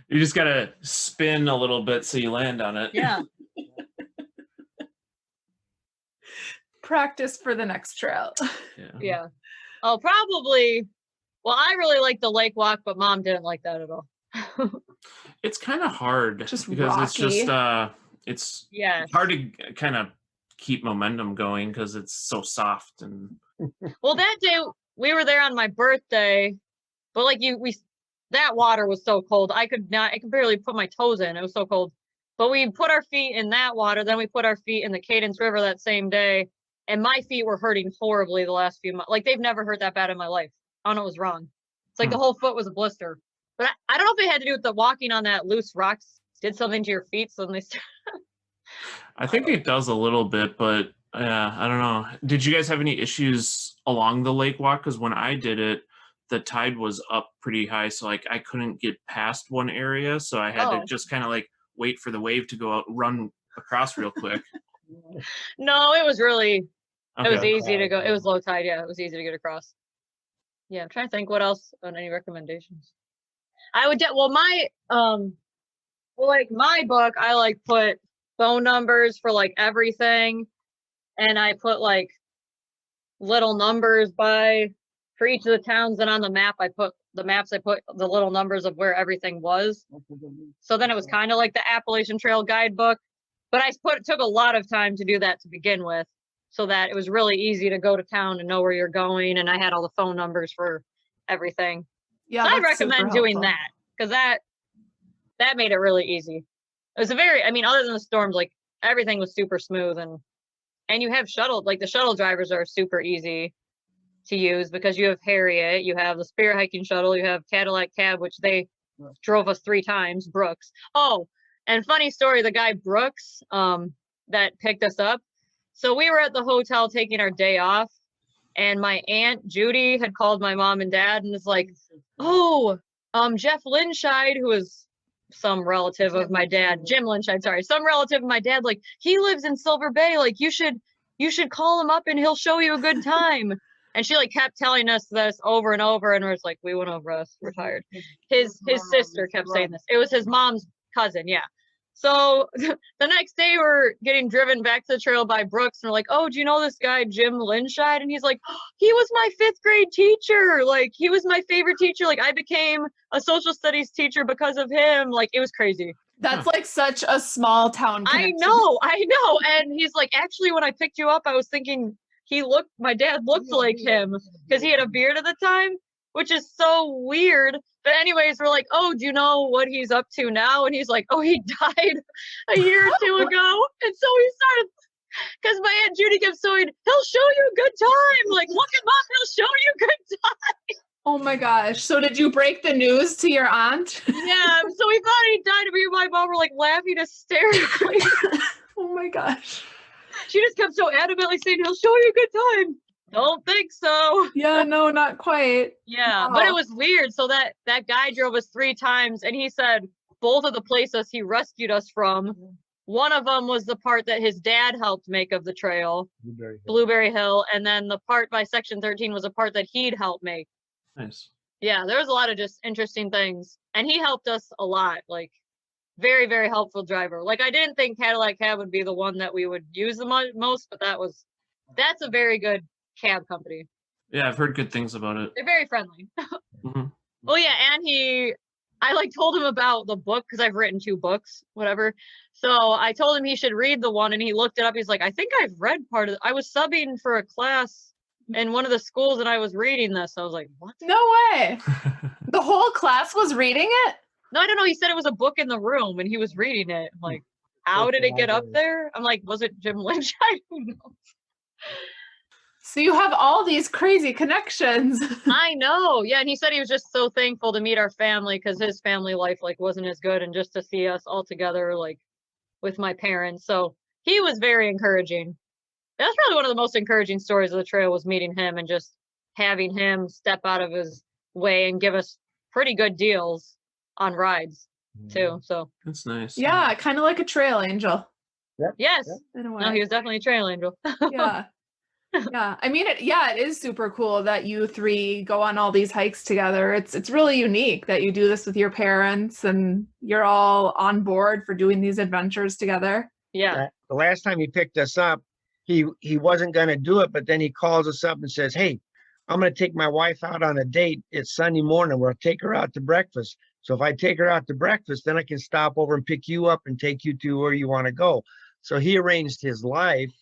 You just got to spin a little bit so you land on it. Yeah. Practice for the next trail. Yeah. Oh, probably. Well, I really like the lake walk, but Mom didn't like that at all. It's kind of hard just because rocky. It's hard to kind of keep momentum going because it's so soft and. Well, that day we were there on my birthday, but that water was so cold. I could barely put my toes in. It was so cold. But we put our feet in that water. Then we put our feet in the Cadence River that same day. And my feet were hurting horribly the last few months. They've never hurt that bad in my life. I don't know what was wrong. It's the whole foot was a blister. But I don't know if it had to do with the walking on that loose rocks did something to your feet. So then I think it does a little bit, but I don't know. Did you guys have any issues along the lake walk? Because when I did it, the tide was up pretty high. So I couldn't get past one area. So I had to just kind of wait for the wave to go out, run across real quick. No, it was really, It was Okay. easy to go. It was low tide. Yeah, it was easy to get across. Yeah, I'm trying to think what else on any recommendations. I would well my like my book, I like put phone numbers for like everything, and I put like little numbers for each of the towns, and on the map I put the little numbers of where everything was. So then it was kind of like the Appalachian Trail guidebook, but took a lot of time to do that to begin with, so that it was really easy to go to town and know where you're going, and I had all the phone numbers for everything. Yeah, So I that's super recommend doing helpful. that, because that made it really easy. It was other than the storms, like everything was super smooth, and you have the shuttle drivers are super easy to use, because you have Harriet, you have the Spirit Hiking Shuttle, you have Cadillac Cab, which they drove us 3 times, Brooks. Oh, and funny story, the guy Brooks that picked us up. So we were at the hotel taking our day off, and my Aunt Judy had called my mom and dad and was like, oh, Jeff Linscheid, who is some relative of my dad, Jim Linscheid, sorry, some relative of my dad, like, he lives in Silver Bay, like, you should call him up and he'll show you a good time. And she like kept telling us this over and over, and we're just like, we went over us, we're tired. His sister kept saying this. It was his mom's cousin, yeah. So the next day we're getting driven back to the trail by Brooks, and we're like, oh, do you know this guy Jim Linscheid? And he's like, oh, he was my 5th grade teacher. Like, he was my favorite teacher. Like, I became a social studies teacher because of him. Like, it was crazy. That's like such a small town connection. I know. And he's like, actually, when I picked you up, I was thinking my dad looked like him, because he had a beard at the time, which is so weird. But anyways, we're like, oh, do you know what he's up to now? And he's like, oh, he died a year or 2 ago. And so we started, because my Aunt Judy kept saying, he'll show you a good time. Like, look him up, he'll show you a good time. Oh my gosh. So did you break the news to your aunt? Yeah, so we thought he died, and me and my mom were like laughing hysterically. Oh my gosh. She just kept so adamantly saying, he'll show you a good time. Don't think so. Yeah, no, not quite. Yeah, Wow. but it was weird. So that guy drove us 3 times, and he said both of the places he rescued us from, one of them was the part that his dad helped make of the trail, Blueberry Hill, and then the part by Section 13 was a part that he'd helped make. Nice. Yeah, there was a lot of just interesting things, and he helped us a lot. Like, very, very helpful driver. Like, I didn't think Cadillac Cab would be the one that we would use the most, but that's a very good cab company. Yeah, I've heard good things about it. They're very friendly. Mm-hmm. Oh yeah, and I like told him about the book, because I've written 2 books, whatever. So I told him he should read the one, and he looked it up. He's like, I think I've read part of it. I was subbing for a class in one of the schools, and I was reading this. I was like, what? No way. The whole class was reading it? No, I don't know. He said it was a book in the room, and he was reading it. I'm like, how did it get up there? I'm like, was it Jim Lynch? I don't know. So you have all these crazy connections. I know. Yeah, and he said he was just so thankful to meet our family, because his family life like wasn't as good, and just to see us all together like with my parents. So he was very encouraging. That's probably one of the most encouraging stories of the trail, was meeting him and just having him step out of his way and give us pretty good deals on rides too. So That's nice. Yeah, kind of like a trail angel. yes, In a way. no, he was definitely a trail angel. Yeah. Yeah. I mean, it is super cool that you 3 go on all these hikes together. It's really unique that you do this with your parents and you're all on board for doing these adventures together. Yeah. The last time he picked us up, he wasn't going to do it, but then he calls us up and says, hey, I'm going to take my wife out on a date. It's Sunday morning. We'll take her out to breakfast. So if I take her out to breakfast, then I can stop over and pick you up and take you to where you want to go. So he arranged his life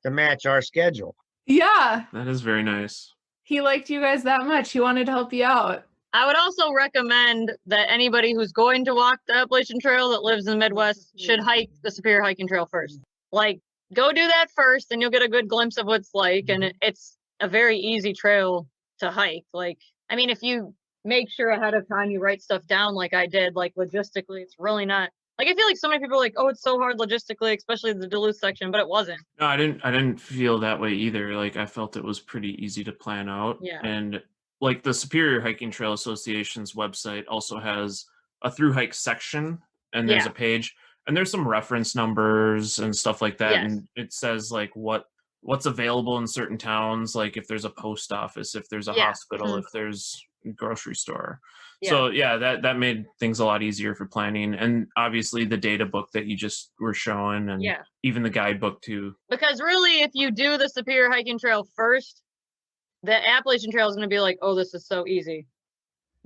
to match our schedule. Yeah. That is very nice. He liked you guys that much. He wanted to help you out. I would also recommend that anybody who's going to walk the Appalachian Trail that lives in the Midwest should hike the Superior Hiking Trail first. Like, go do that first, and you'll get a good glimpse of what it's like. And it's a very easy trail to hike. Like, I mean, if you make sure ahead of time you write stuff down like I did, like logistically, it's really not. Like, I feel like so many people are like, oh, it's so hard logistically, especially the Duluth section, but it wasn't. No, I didn't feel that way either. Like, I felt it was pretty easy to plan out. Yeah. And like the Superior Hiking Trail Association's website also has a thru-hike section, and there's a page, and there's some reference numbers and stuff like that. Yes. And it says like what what's available in certain towns, like if there's a post office, if there's a Yeah. hospital, if there's a grocery store. Yeah. So yeah, that made things a lot easier for planning. And obviously the data book that you just were showing, and Yeah. even the guidebook too. Because really, if you do the Superior Hiking Trail first, the Appalachian Trail is going to be like, oh, this is so easy.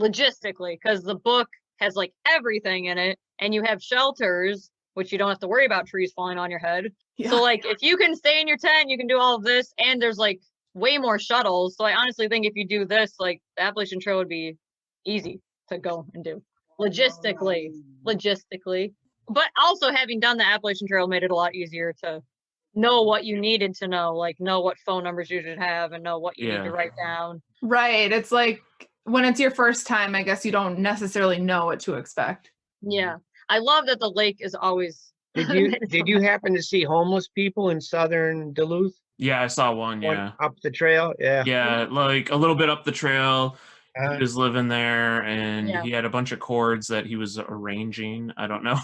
Logistically, because the book has like everything in it, and you have shelters, which you don't have to worry about trees falling on your head. Yeah. So like if you can stay in your tent, you can do all of this, and there's like way more shuttles. So I honestly think if you do this, like the Appalachian Trail would be easy to go and do logistically. But also having done the Appalachian Trail made it a lot easier to know what you needed to know, like know what phone numbers you should have and know what you need to write down. Right. It's like when it's your first time, I guess you don't necessarily know what to expect. Yeah. I love that the lake is always Did you happen to see homeless people in southern Duluth? Yeah, I saw one. Going Yeah. up the trail? Yeah. Yeah, like a little bit up the trail. Uh, He was living there, and Yeah. he had a bunch of cords that he was arranging. I don't know.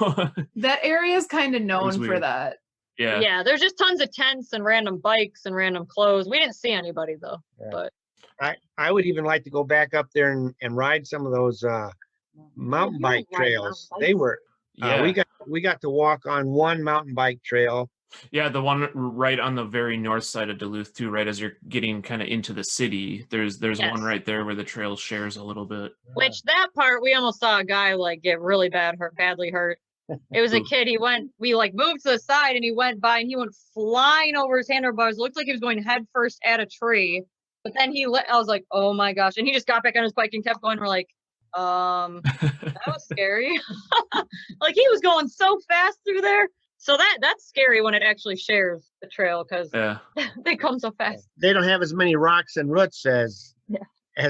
That area is kind of known for weird. that. Yeah. Yeah, there's just tons of tents and random bikes and random clothes. We didn't see anybody though. Yeah. But I would even like to go back up there and ride some of those mountain bike trails. They were Yeah. we got to walk on one mountain bike trail. Yeah, the one right on the very north side of Duluth too, right as you're getting kind of into the city. There's Yes. one right there where the trail shares a little bit. which that part we almost saw a guy like get really badly hurt. It was a kid. We like moved to the side and he went by and he went flying over his handlebars. Looked like he was going head first at a tree. But then I was like, oh my gosh. And he just got back on his bike and kept going. We're like, that was scary. Like he was going so fast through there. So that's scary when it actually shares the trail because Yeah. they come so fast. They don't have as many rocks and roots as Yeah.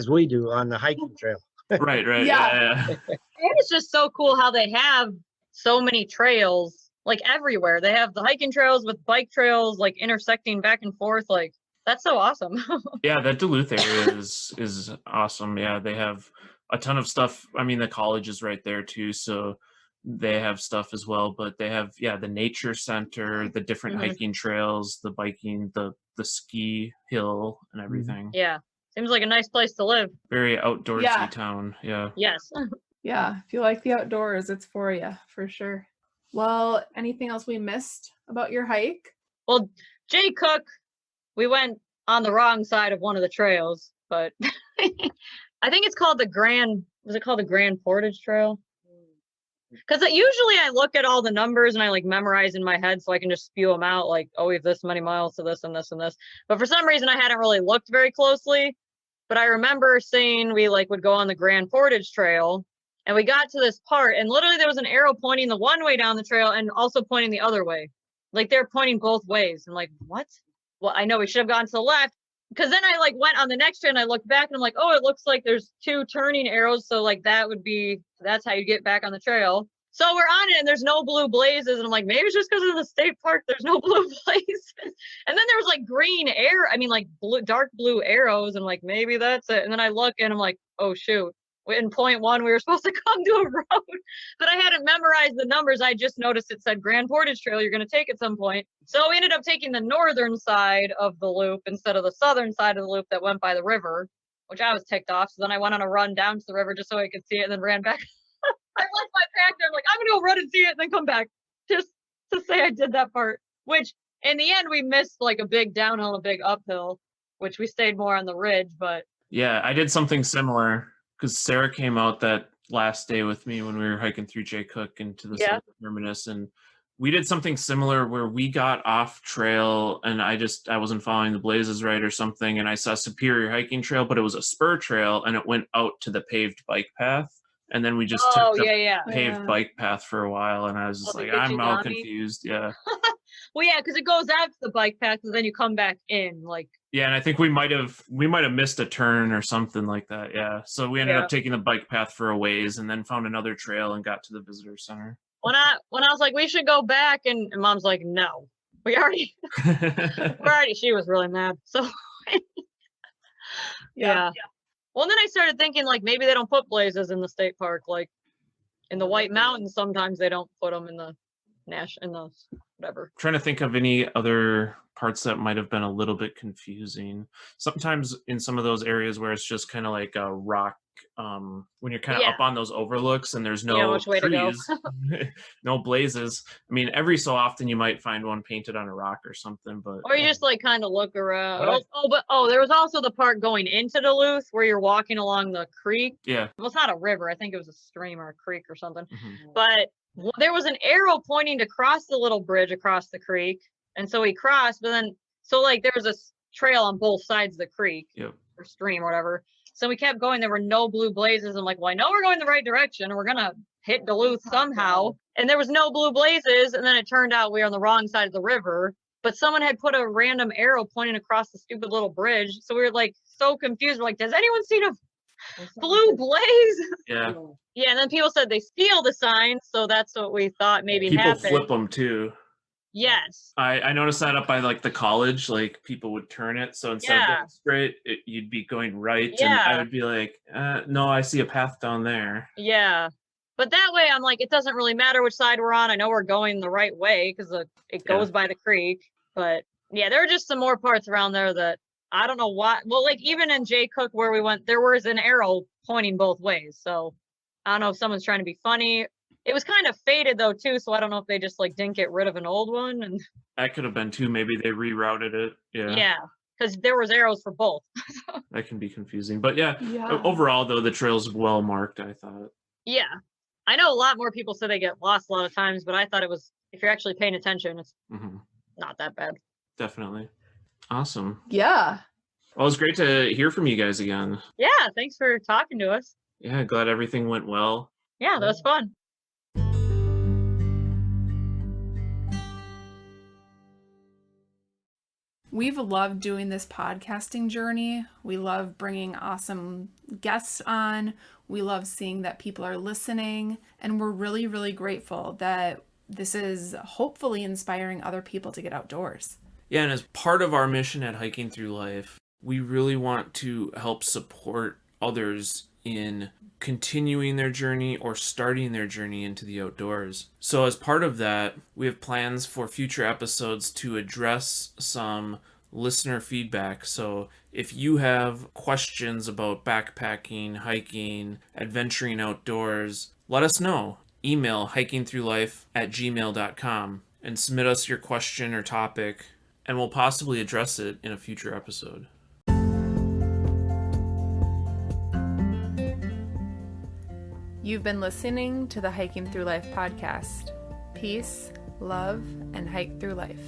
we do on the hiking trail. Right. Yeah. Yeah. And it's just so cool how they have so many trails like everywhere. They have the hiking trails with bike trails like intersecting back and forth. Like that's so awesome. Yeah, that Duluth area is awesome. Yeah, they have a ton of stuff. I mean, the college is right there too, so they have stuff as well. But they have the nature center, the different Mhm. hiking trails, the biking, the ski hill, and everything. Yeah. Seems like a nice place to live. Very outdoorsy Yeah. town. Yeah. Yes. Yeah. If you like the outdoors, it's for you for sure. Well, anything else we missed about your hike? Well, Jay Cook, we went on the wrong side of one of the trails, but I think it's called the Grand Portage Trail? Because usually I look at all the numbers and I like memorize in my head so I can just spew them out like, oh, we have this many miles to this and this and this. But for some reason I hadn't really looked very closely. But I remember seeing we like would go on the Grand Portage Trail and we got to this part and literally there was an arrow pointing the one way down the trail and also pointing the other way. Like they're pointing both ways. I'm like, what? Well, I know we should have gone to the left. Because then I like went on the next trail and I looked back and I'm like, oh, it looks like there's two turning arrows. So like that's how you get back on the trail. So we're on it and there's no blue blazes. And I'm like, maybe it's just because of the state park, there's no blue blazes. And then there was like dark blue arrows. And like, maybe that's it. And then I look and I'm like, oh shoot. In point one, we were supposed to come to a road, but I hadn't memorized the numbers. I just noticed it said Grand Portage Trail you're going to take at some point. So we ended up taking the northern side of the loop instead of the southern side of the loop that went by the river, which I was ticked off. So then I went on a run down to the river just so I could see it and then ran back. I left my pack there. I'm like, I'm going to go run and see it and then come back just to say I did that part, which in the end we missed like a big downhill, a big uphill, which we stayed more on the ridge, but Yeah, I did something similar because Sarah came out that last day with me when we were hiking through Jay Cook into the Silver Terminus, and we did something similar where we got off trail and I wasn't following the blazes right or something, and I saw Superior Hiking Trail, but it was a spur trail and it went out to the paved bike path, and then we just took the paved bike path for a while, and I was just like, I'm all confused. Yeah. Well, yeah, because it goes out to the bike path and then you come back in like. Yeah, and I think we might have missed a turn or something like that. Yeah, so we ended up taking the bike path for a ways, and then found another trail and got to the visitor center. When I was like, we should go back, and Mom's like, no, we already. She was really mad. So. Yeah. Well, then I started thinking like maybe they don't put blazes in the state park, like in the White Mountains. Sometimes they don't put them in the whatever. Trying to think of any other parts that might have been a little bit confusing. Sometimes in some of those areas where it's just kind of like a rock, when you're kind of up on those overlooks and there's no which way to go. trees, no blazes. I mean, every so often you might find one painted on a rock or something, but Or you just like kind of look around. What? There was also the part going into Duluth where you're walking along the creek. yeah. Well, it's not a river. I think it was a stream or a creek or something. Mhm. But there was an arrow pointing to cross the little bridge across the creek. And so we crossed, but then, so like there was a trail on both sides of the creek Yep. or stream or whatever. So we kept going. There were no blue blazes. I'm like, well, I know we're going the right direction and we're going to hit Duluth somehow. And there was no blue blazes. And then it turned out we were on the wrong side of the river. But someone had put a random arrow pointing across the stupid little bridge. So we were like so confused. We're like, does anyone see a blue blaze? Yeah. Yeah. And then people said they steal the signs. So that's what we thought maybe People happened. flip them too. Yes. I noticed that up by like the college, like people would turn it. So instead of going straight, you'd be going right. And I would be like, no, I see a path down there. Yeah. But that way I'm like, it doesn't really matter which side we're on. I know we're going the right way because it goes by the creek. But yeah, there are just some more parts around there that I don't know why. Well, like even in Jay Cook where we went, there was an arrow pointing both ways. So I don't know if someone's trying to be funny. It was kind of faded though too, so I don't know if they just like didn't get rid of an old one. And That could have been too. Maybe they rerouted it. yeah, because there was arrows for both. That can be confusing. But yeah, Yeah. overall though, the trail's well marked, I thought. Yeah, I know a lot more people say they get lost a lot of times, but I thought it was, if you're actually paying attention, it's not that bad. Definitely. Awesome. Yeah. Well, it was great to hear from you guys again. Yeah, thanks for talking to us. Yeah, glad everything went well. Yeah, that was fun. We've loved doing this podcasting journey. We love bringing awesome guests on. We love seeing that people are listening. And we're really, really grateful that this is hopefully inspiring other people to get outdoors. Yeah, and as part of our mission at Hiking Through Life, we really want to help support others in continuing their journey or starting their journey into the outdoors. So as part of that, we have plans for future episodes to address some listener feedback. So if you have questions about backpacking, hiking, adventuring outdoors, let us know. Email hikingthroughlife@gmail.com and submit us your question or topic, and we'll possibly address it in a future episode. You've been listening to the Hiking Through Life podcast. Peace, love, and hike through life.